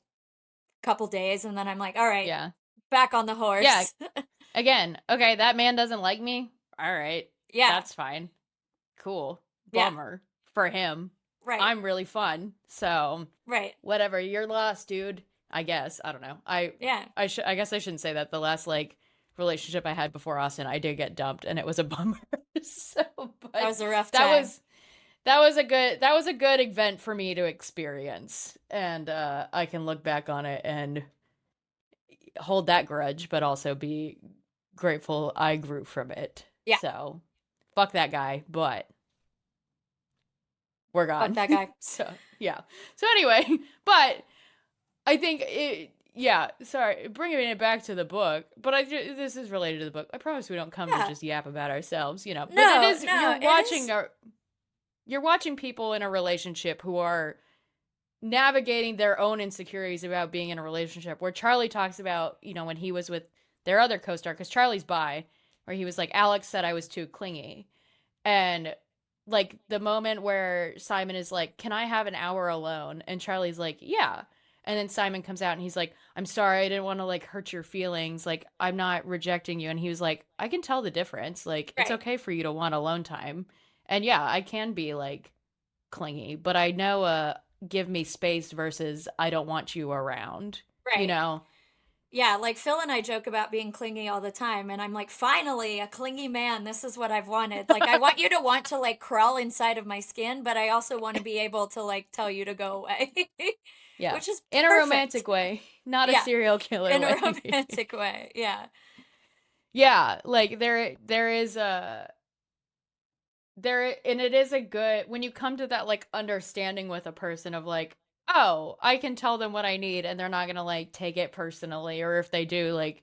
a couple days, and then I'm like, all right, Yeah. back on the Yeah. horse. Again, okay, that man doesn't like me. All right. Yeah, That's fine. Cool. yeah, Bummer for him. right, I'm really fun. So, right, whatever, you're lost, dude. I guess. I don't know. yeah. I guess I shouldn't say that. The last like relationship I had before Austin, I did get dumped and it was a bummer. So, That but was a rough that time. was that was a good event for me to experience. And I can look back on it and hold that grudge, but also be grateful I grew from it. Yeah, So, fuck that guy, but we're fuck gone. that guy. So, yeah. So anyway, but I think it, yeah, sorry, bringing it back to the book, but this is related to the book. I promise we don't come to Yeah, just yap about ourselves, you know. But it no, is no, it is. you're watching people in a relationship who are navigating their own insecurities about being in a relationship. Where Charlie talks about, you know, when he was with their other co-star, because Charlie's bi, where he was like, Alex said I was too clingy, and like the moment where Simon is like, "Can I have an hour alone?" and Charlie's like, "Yeah." And then Simon comes out and he's like, "I'm sorry, I didn't want to like hurt your feelings. Like, I'm not rejecting you." And he was like, "I can tell the difference. Like, it's Right, okay for you to want alone time." And yeah, I can be like clingy, but I know give me space versus I don't want you around, you right. know? Yeah, like Phil and I joke about being clingy all the time, and I'm like, finally, a clingy man. This is what I've wanted. Like, I want you to want to like crawl inside of my skin, but I also want to be able to like tell you to go away, Yeah. which is In a perfect. romantic way, not a Yeah, serial killer in a way. romantic way. Yeah, Yeah, like there is a there and it is a good when you come to that like understanding with a person of like, oh, I can tell them what I need and they're not gonna like take it personally, or if they do, like,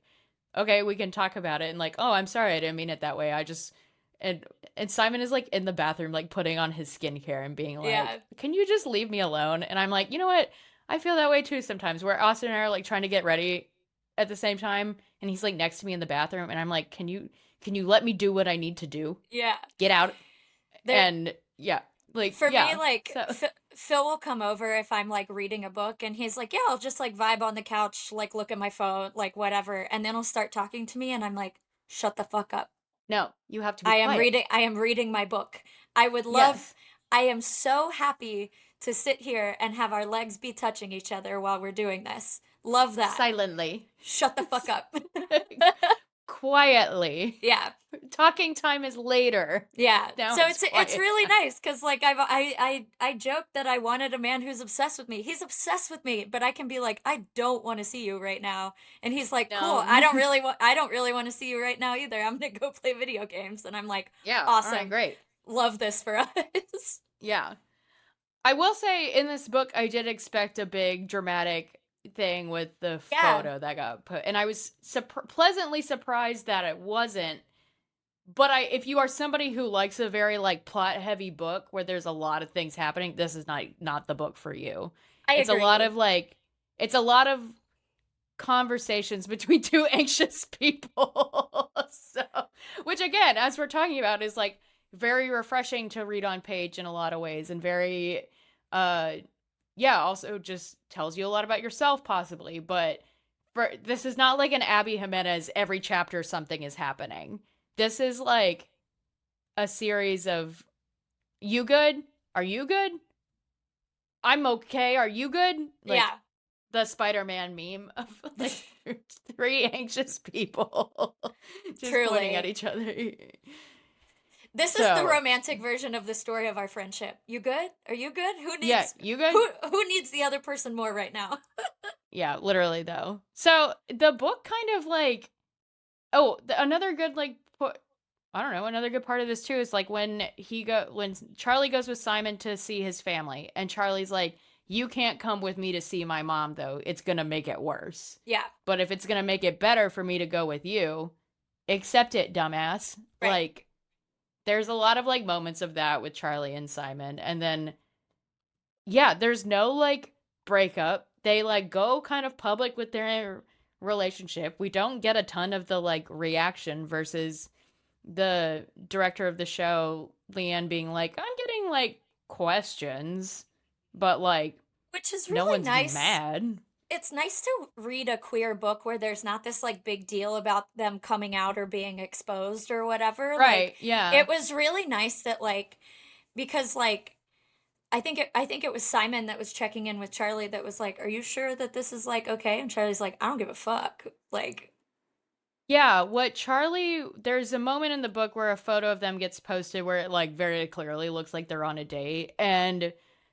okay, we can talk about it and like, oh, I'm sorry, I didn't mean it that way. I just and and Simon is like in the bathroom like putting on his skincare and being yeah, like, can you just leave me alone? And I'm like, you know what? I feel that way too sometimes where Austin and I are like trying to get ready at the same time and he's like next to me in the bathroom and I'm like, can you let me do what I need to do? yeah. Get out. There, And yeah, like for me, yeah. like So Phil will come over if I'm like reading a book, and he's like, "Yeah, I'll just like vibe on the couch, like look at my phone, like whatever," and then he'll start talking to me, and I'm like, "Shut the fuck up." no, you have to be quiet. I am reading my book. I would love Yes. I am so happy to sit here and have our legs be touching each other while we're doing this. Love that. Silently. Shut the fuck up. Quietly. Yeah. Talking time is later. Yeah. Now So it's it's quiet really time. nice cuz like I joked that I wanted a man who's obsessed with me. He's obsessed with me, but I can be like, "I don't want to see you right now." And he's like, "Cool. No. I don't really want to see you right now either. I'm going to go play video games." And I'm like, Yeah. All right. "Awesome. Great. Love this for us." Yeah. I will say in this book, I did expect a big dramatic thing with the Yeah. photo that got put, and I was pleasantly surprised that it wasn't. But if you are somebody who likes a very like plot heavy book where there's a lot of things happening, this is not the book for you. I It's a lot agree. of like it's a lot of conversations between two anxious people. So, which again, as we're talking about, is like very refreshing to read on page in a lot of ways and very uh yeah, also just tells you a lot about yourself possibly, but for this is not like an Abby Jimenez every chapter something is happening. This is like a series of you good? Are you good? I'm okay. Are you good? Like Yeah. the Spider-Man meme of like three anxious people just pointing at Truly. each other. This is the So, romantic version of the story of our friendship. You good? Are you good? yeah, you good? Who needs the other person more right now? Yeah, literally though. So, the book kind of like another good like I don't know, another good part of this too is like when Charlie goes with Simon to see his family and Charlie's like, "You can't come with me to see my mom though. It's going to make it worse. Yeah. But if it's going to make it better for me to go with you, accept it, dumbass." Right. Like there's a lot of like moments of that with Charlie and Simon. And then yeah, there's no like breakup. They like go kind of public with their relationship. We don't get a ton of the like reaction versus the director of the show, Leanne, being like, I'm getting like questions, but like Which is no really one's nice. mad. It's nice to read a queer book where there's not this like big deal about them coming out or being exposed or whatever. Like Right. Yeah. it was really nice that like because like I think it was Simon that was checking in with Charlie that was like, "Are you sure that this is like okay?" And Charlie's like, "I don't give a fuck." Like, Yeah, what Charlie, there's a moment in the book where a photo of them gets posted where it like very clearly looks like they're on a date. And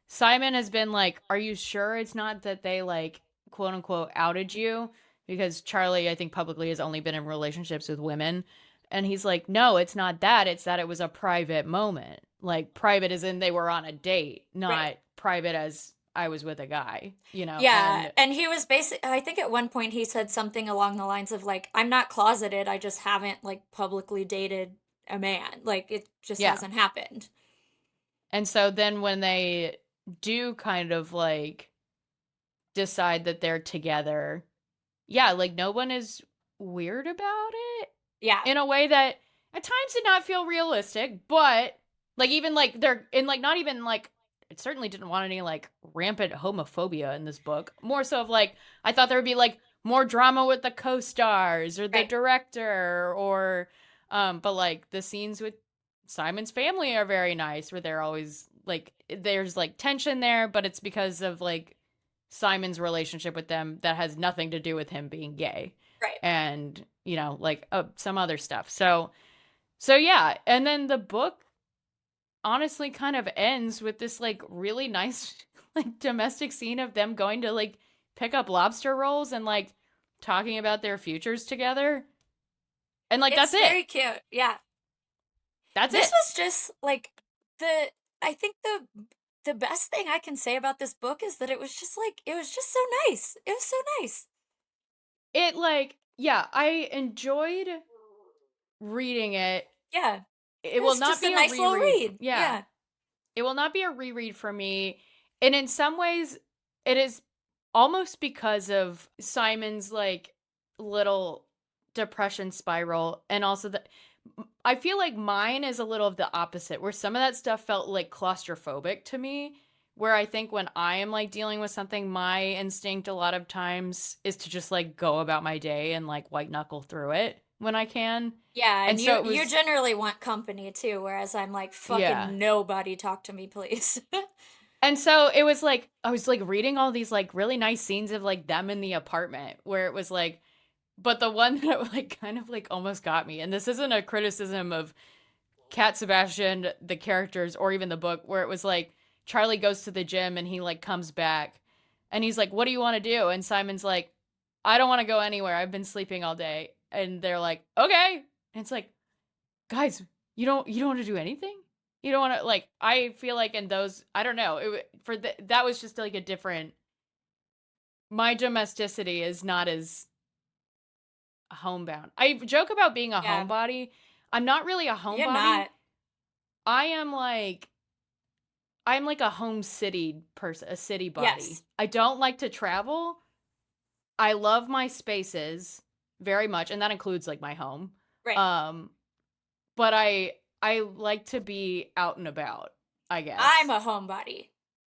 Simon has been like, are you sure it's not that they like quote unquote outed you? Because Charlie, I think publicly has only been in relationships with women. And he's like, no, it's not that. It's that it was a private moment. Like, private as in they were on a date, right. not private as I was with a guy, you know? Yeah, And and he was I think at one point he said something along the lines of like, "I'm not closeted, I just haven't like publicly dated a man. Like it just yeah. hasn't happened." And so then when they do kind of like decide that they're together, yeah, like no one is weird about it Yeah, in a way that at times did not feel realistic, but like even like they're in like not even like it certainly didn't want any like rampant homophobia in this book. More so of like I thought there would be like more drama with the co-stars or the right. director or but like the scenes with Simon's family are very nice where they're always like there's like tension there, but it's because of like Simon's relationship with them that has nothing to do with him being gay Right. and you know like some other stuff. So yeah, and then the book honestly kind of ends with this like really nice like domestic scene of them going to like pick up lobster rolls and like talking about their futures together. And like that's It's it. very cute. Yeah. That's This it. was just like the I think the best thing I can say about this book is that it was just like it was just so nice. It was so nice. It like yeah, I enjoyed reading it. Yeah. It It will was not just a be a nice little reread. read. Yeah. Yeah. It will not be a reread for me. And in some ways, it is almost because of Simon's like little depression spiral. And also, I feel like mine is a little of the opposite, where some of that stuff felt like claustrophobic to me. Where I think when I am like dealing with something, my instinct a lot of times is to just like go about my day and like white knuckle through it when I can. Yeah, And and so it you was, generally want company too, whereas I'm like yeah. fucking nobody talk to me, please. And so it was like I was like reading all these like really nice scenes of like them in the apartment where it was like but the one that like kind of like almost got me and this isn't a criticism of Cat Sebastian the characters or even the book where it was like Charlie goes to the gym and he like comes back and he's like what do you want to do and Simon's like I don't want to go anywhere I've been sleeping all day and they're like okay and it's like guys, you don't want to do anything. You don't want to like. I feel like in those, I don't know. That was just like a different. My domesticity is not as homebound. I joke about being a Yeah, homebody. I'm not really a you're homebody. not. I am like I'm like a home city person, a city body. Yes, I don't like to travel. I love my spaces very much, and that includes like my home. right. Um, but I like to be out and about, I I'm guess. a homebody.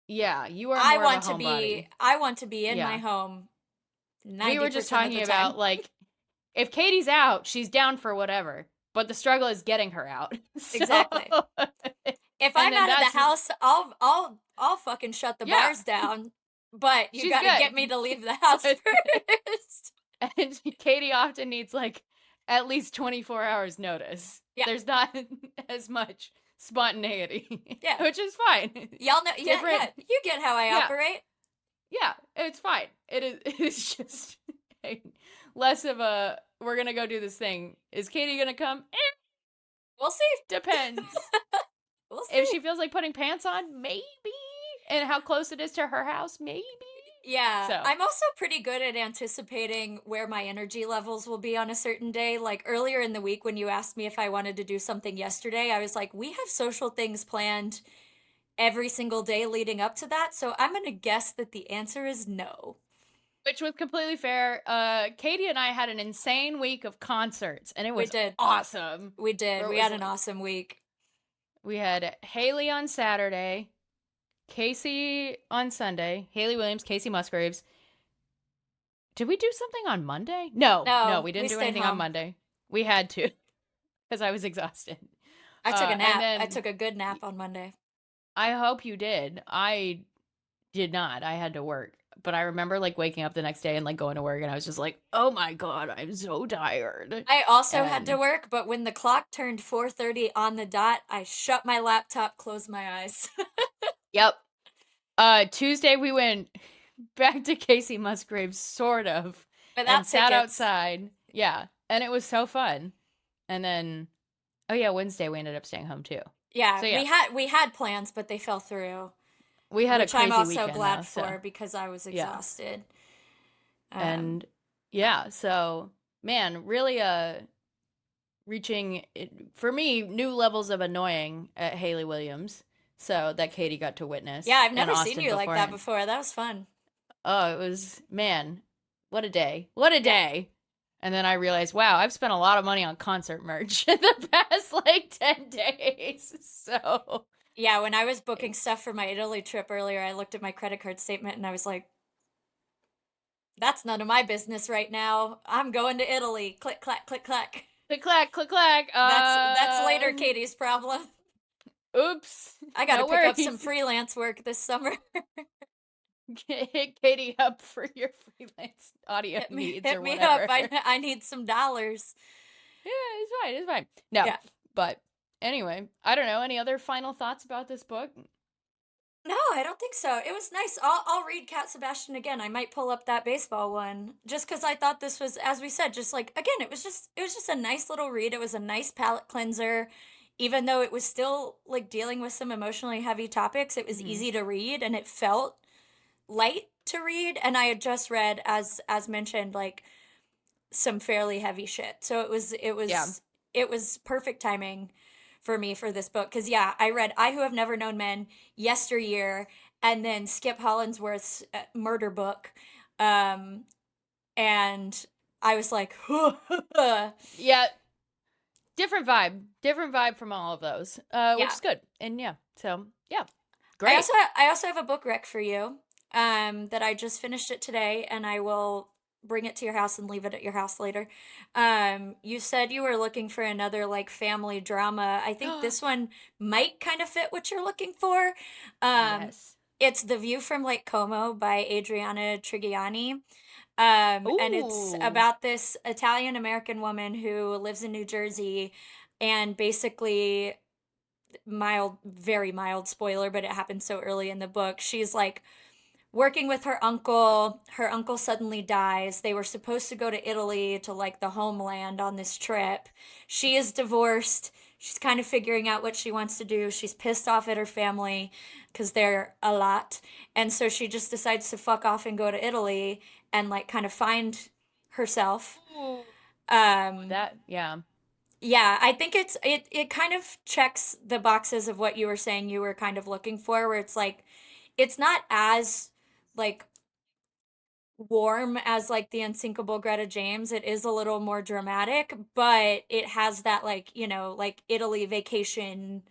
Yeah, you are more of a homebody. I want to be in my Yeah. home We were just 90% of the talking time. about like if Katie's out, she's down for whatever. But the struggle is getting her out. So Exactly. If and I'm then out of the that's house, I'll fucking shut the yeah, bars down, but you she's got to get good. me to leave the house But first. and Katie often needs like at least 24 hours notice. Yeah. There's not as much spontaneity, Yeah. which is fine. Y'all know, yeah, Different yeah, you get how I yeah, operate. yeah, it's fine. It's just less of a we're gonna go do this thing. Is Katie gonna come? We'll see. Depends. We'll If see. she feels like putting pants on, maybe. And how close it is to her house, maybe. Yeah, So I'm also pretty good at anticipating where my energy levels will be on a certain day. Like earlier in the week when you asked me if I wanted to do something yesterday, I was like, we have social things planned every single day leading up to that, so I'm gonna guess that the answer is no. which was completely fair. Katey and I had an insane week of concerts, and it We was did. awesome. We did. Where it We was had an like awesome week. we had Haley on Saturday, Casey on Sunday, Haley Williams, Casey Musgraves. Did we do something on Monday? No, no, No, we we didn't do stayed anything on home. Monday. We had to because I was exhausted. I took a And nap. I then took a good nap on Monday. I hope you did. I did not. I had to work. But I remember like waking up the next day and like going to work and I was just like, "Oh my god, I'm so tired." I also had to And work, but when the clock turned 4:30 on the dot, I shut my laptop, closed my eyes. yep. Tuesday we went back to Casey Musgraves sort of and Without sat tickets. outside. Yeah. And it was so fun. And then oh yeah, Wednesday we ended up staying home too. Yeah, So yeah, we had plans, but they fell through, we had a which I'm crazy also weekend though. glad So for because I was yeah. exhausted. Um, And yeah, so man, really reaching for me new levels of annoying at Haley Williams. So that Katey got to yeah, witness I've and never seen Austin you like that beforehand. before. That was fun. Oh, it was man, what a day. What a Yeah. day. And then I realized, wow, I've spent a lot of money on concert merch in the past like 10 days. So, Yeah, when I was booking stuff for my Italy trip earlier, I looked at my credit card statement and I was like, that's none of my business right now. I'm going to Italy. Click clack click clack. click clack, click clack. That's later Katie's problem. Oops. I got to No pick up some worries. freelance work this summer. Hit Katey up for your freelance audio needs Hit or me up. whatever. I need some dollars. Yeah, it's fine. It's fine. No, Yeah. but anyway, I don't know. Any other final thoughts about this book? No, I don't think so. It was nice. I'll read Cat Sebastian again. I might pull up that baseball one just because I thought this was, as we said, just like again, it was just a nice little read. It was a nice palate cleanser, even though it was still like dealing with some emotionally heavy topics. It was Mm-hmm. easy to read and it felt light to read. And I had just read, as mentioned, like some fairly heavy shit. So Yeah. it was perfect timing for me for this book because yeah, I read I Who Have Never Known Men yesteryear, and then Skip Hollandsworth's murder book, um, and I was like, Yeah. Different vibe from all of those, which yeah. is good. And yeah, so yeah, great. I also have a book rec for you, that I just finished it today, and I will bring it to your house and leave it at your house later. You said you were looking for another like family drama. I think this one might kind of fit what you're looking for. Um, yes. it's The View from Lake Como by Adriana Trigiani. And it's Ooh. about this Italian American woman who lives in New Jersey, and basically mild, very mild spoiler, but it happened so early in the book. She's like working with her uncle. Her uncle suddenly dies. They were supposed to go to Italy to like the homeland on this trip. She is divorced. She's kind of figuring out what she wants to do. She's pissed off at her family because they're a lot. And so she just decides to fuck off and go to Italy and like kind of find herself. Ooh. Um, That yeah. yeah, I think it kind of checks the boxes of what you were saying you were kind of looking for, where it's like it's not as like warm as like the unsinkable Greta James. It is a little more dramatic, but it has that like, you know, like Italy vacation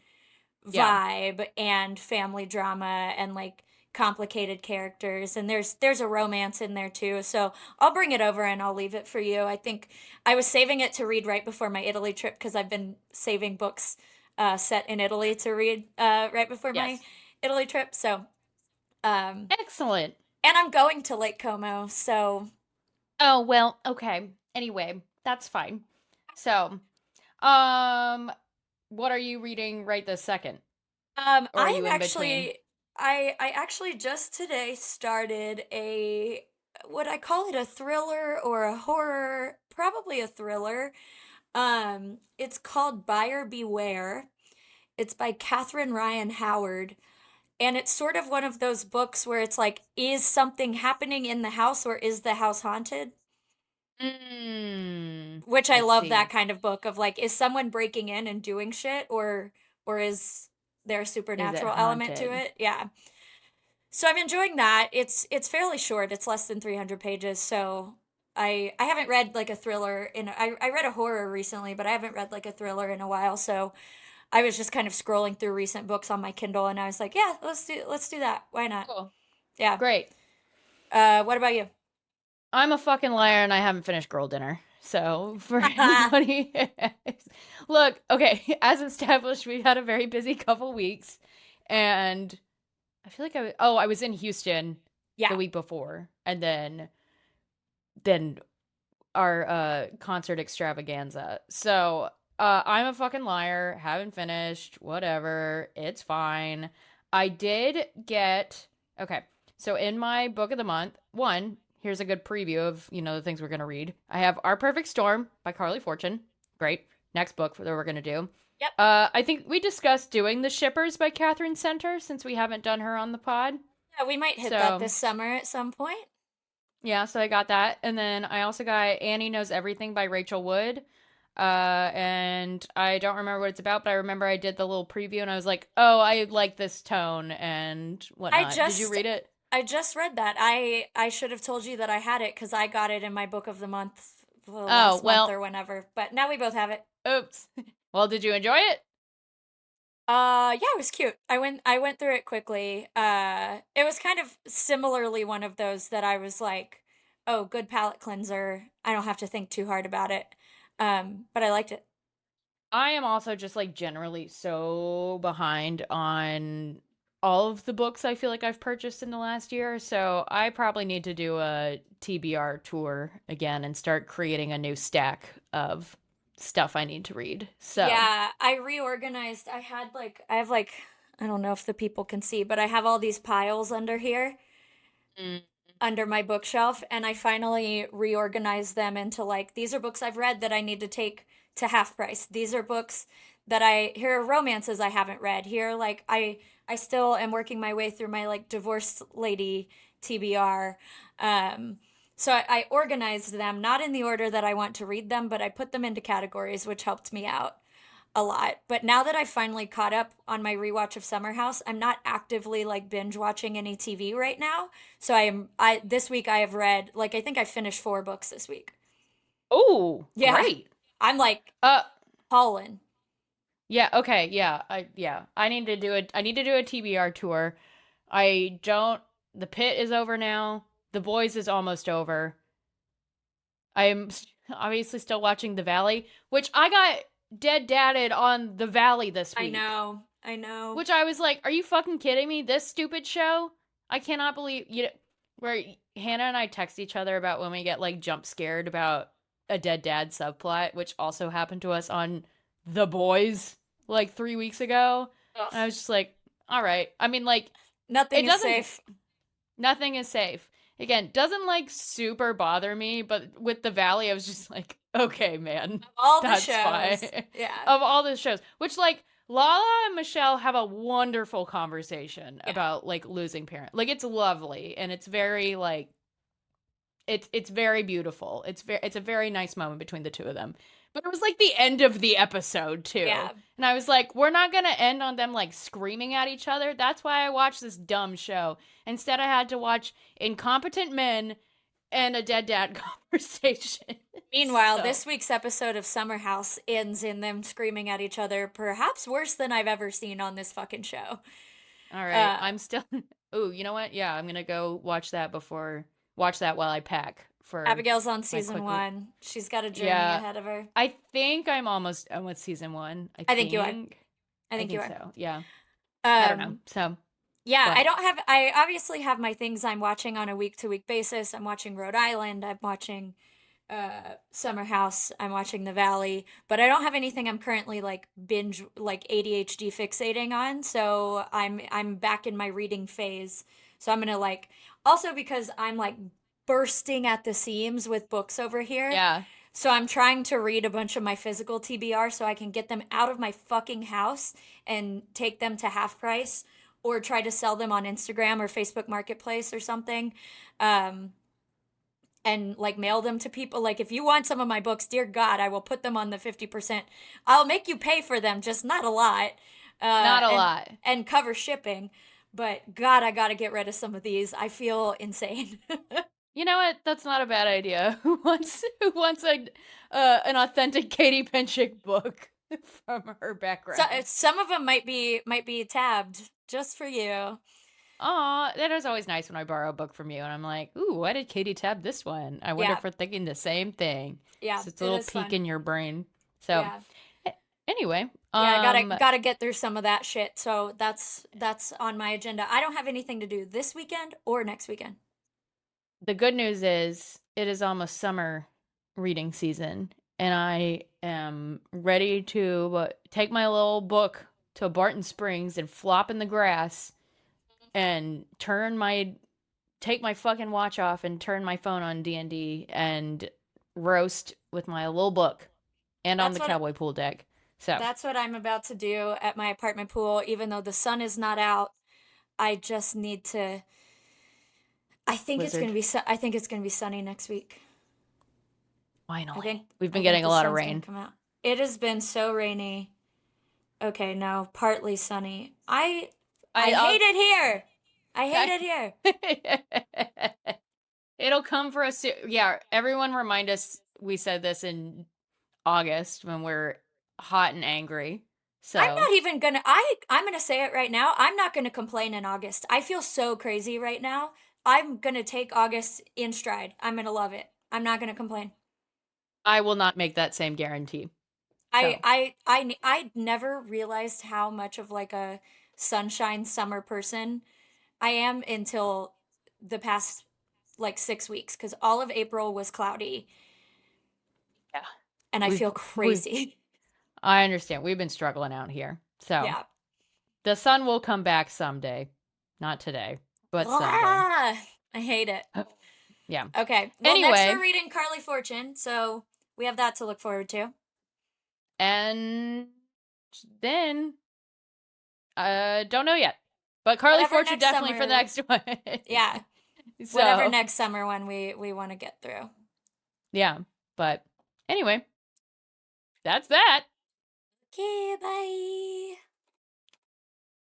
Yeah. vibe and family drama and like complicated characters, and there's a romance in there too. So I'll bring it over and I'll leave it for you. I think I was saving it to read right before my Italy trip because I've been saving books set in Italy to read right before my Yes. Italy trip. So um Excellent. and I'm going to Lake Como. So Oh, well, okay. Anyway, that's fine. So, um what are you reading right this second? Or are I you am in between? actually I actually just today started a, would I call it a thriller or a horror? Probably a thriller. It's called Buyer Beware. It's by Catherine Ryan Howard. And it's sort of one of those books where it's like, is something happening in the house or is the house haunted? Which I I love that see. kind of book of like, is someone breaking in and doing shit, or is there a Is it supernatural element to haunted? it? Yeah. So I'm enjoying that. It's fairly short. It's less than 300 pages, so I haven't read like a thriller in I read a horror recently, but I haven't read like a thriller in a while, so I was just kind of scrolling through recent books on my Kindle and I was like, yeah, let's do that. Why not? Cool. Yeah. Great. What about you? I'm a fucking liar and I haven't finished Girl Dinner. So, for anybody, look, okay, as established, we had a very busy couple weeks. And I feel like I was in Houston Yeah. the week before. And then our concert extravaganza. So, I'm a fucking liar, haven't finished, whatever, it's fine. I did get okay. So in my book of the month, one, here's a good preview of, the things we're going to read. I have Our Perfect Storm by Carly Fortune. Great. Next book that we're going to do. Yep. I think we discussed doing The Shippers by Catherine Center since we haven't done her on the pod. Yeah, we might hit that So, this summer at some point. yeah, so I got that. And then I also got Annie Knows Everything by Rachel Wood. And I don't remember what it's about, but I remember I did the little preview and I was like, oh, I like this tone and I whatnot. Did you just read it? I just read that. I should have told you that I had it because I got it in my book of the month Oh, last month well, or whenever. But now we both have it. oops. Well, did you enjoy it? Yeah, it was cute. I went through it quickly. It was kind of similarly one of those that I was like, "Oh, good palate cleanser. I don't have to think too hard about it." But I liked it. I am also just like generally so behind on all of the books I feel like I've purchased in the last year. So I probably need to do a TBR tour again and start creating a new stack of stuff I need to read. So, Yeah, I reorganized. I have like I don't know if the people can see, but I have all these piles under here mm, under my bookshelf, and I finally reorganized them into like these are books I've read that I need to take to half price. These are books that here are romances I haven't read. Here like I still am working my way through my like divorced lady TBR. So I organized them not in the order that I want to read them, but I put them into categories, which helped me out a lot. But now that I finally caught up on my rewatch of Summer House, I'm not actively like binge watching any TV right now. So I this week I have read like I think I finished 4 books this week. oh, Yeah. great. I'm like Uh hauling. yeah, okay, yeah. I need to do a TBR tour. I don't The Pit is over now. The Boys is almost over. Obviously still watching The Valley, which I got dead dadded on The Valley this I week. know. I know. Which I was like, are you fucking kidding me? This stupid show? I cannot believe where Hannah and I text each other about when we get like jump scared about a dead dad subplot, which also happened to us on The Boys like 3 weeks ago. Ugh. And I was just like, all right. I mean, like, Nothing it is doesn't, safe. nothing is safe. Again, doesn't like super bother me, but with The Valley, I was just like, okay, man, All the that's fine. shows. Yeah. Of all the shows, which like Lala and Michelle have a wonderful conversation Yeah. about like losing parent. Like it's lovely and it's very like it's very beautiful. It's a very nice moment between the two of them. But it was like the end of the episode too. Yeah. And I was like, we're not going to end on them like screaming at each other. That's why I watched this dumb show. Instead I had to watch incompetent men and a dead dad conversation. Meanwhile, So, this week's episode of Summer House ends in them screaming at each other, perhaps worse than I've ever seen on this fucking show. all right. Uh, I'm still Ooh, you know what? Yeah, I'm going to go watch that while I pack for Abigail's on my season quick 1. She's got a journey Yeah. ahead of her. I think I'm almost done with season 1. I I think you are. think I I think you think are. so. Yeah. I don't know. Um, So, yeah, but I obviously have my things I'm watching on a week to week basis. I'm watching Rhode Island. I'm watching Summer House. I'm watching The Valley, but I don't have anything I'm currently like binge like ADHD fixating on. So I'm back in my reading phase. So I'm gonna like also because I'm like bursting at the seams with books over here. yeah. So I'm trying to read a bunch of my physical TBR so I can get them out of my fucking house and take them to half price or try to sell them on Instagram or Facebook Marketplace or something. Um, and like mail them to people. Like if you want some of my books, dear God, I will put them on the 50%. I'll make you pay for them, just not a lot. Not a And lot. cover shipping. But God, I gotta get rid of some of these. I feel insane. You know what? That's not a bad idea. Who wants a an authentic Katie Penchick book from her So background? some of them might be tabbed just for you. Aw, that is always nice when I borrow a book from you and I'm like, ooh, why did Katie tab this one? I wonder Yeah, if we're thinking the same thing. yeah, So it's a it little is peek fun. in your brain. So Yeah. anyway, Yeah, I gotta get through some of that shit. So that's on my agenda. I don't have anything to do this weekend or next weekend. the good news is it is almost summer reading season, and I am ready to take my little book to Barton Springs and flop in the grass and take my fucking watch off and turn my phone on D&D and roast with my little book and on That's the what cowboy pool deck. So, that's what I'm about to do at my apartment pool, even though the sun is not out. I just need to Blizzard, I think it's gonna be sunny next week. I think finally. We've I been think getting a the lot of sun's gonna rain. come out. It has been so rainy. Okay, no, partly sunny. I I'll hate it here. I hate I, it here. it'll come for us. Yeah, everyone remind us we said this in August when we're hot and angry. I'm So, not even gonna I'm gonna say it right now. I'm not gonna complain in August. I feel so crazy right now. I'm gonna take August in stride. I'm gonna love it. I'm not gonna complain. I will not make that same guarantee. So, I never realized how much of like a sunshine summer person I am until the past like 6 weeks because all of April was cloudy yeah. and I We've feel we crazy. I understand. We've been struggling out here. So, Yeah. the sun will come back someday. Not today, but someday. Ah, I hate it. Yeah. Okay. Well, next Anyway, we're reading Carly Fortune, so we have that to look forward to. and then don't know yet. But Carly Whatever Fortune next definitely for the summer. next one. Yeah. Whatever So, next summer one we want to get through. yeah. But anyway, that's that. Okay, bye.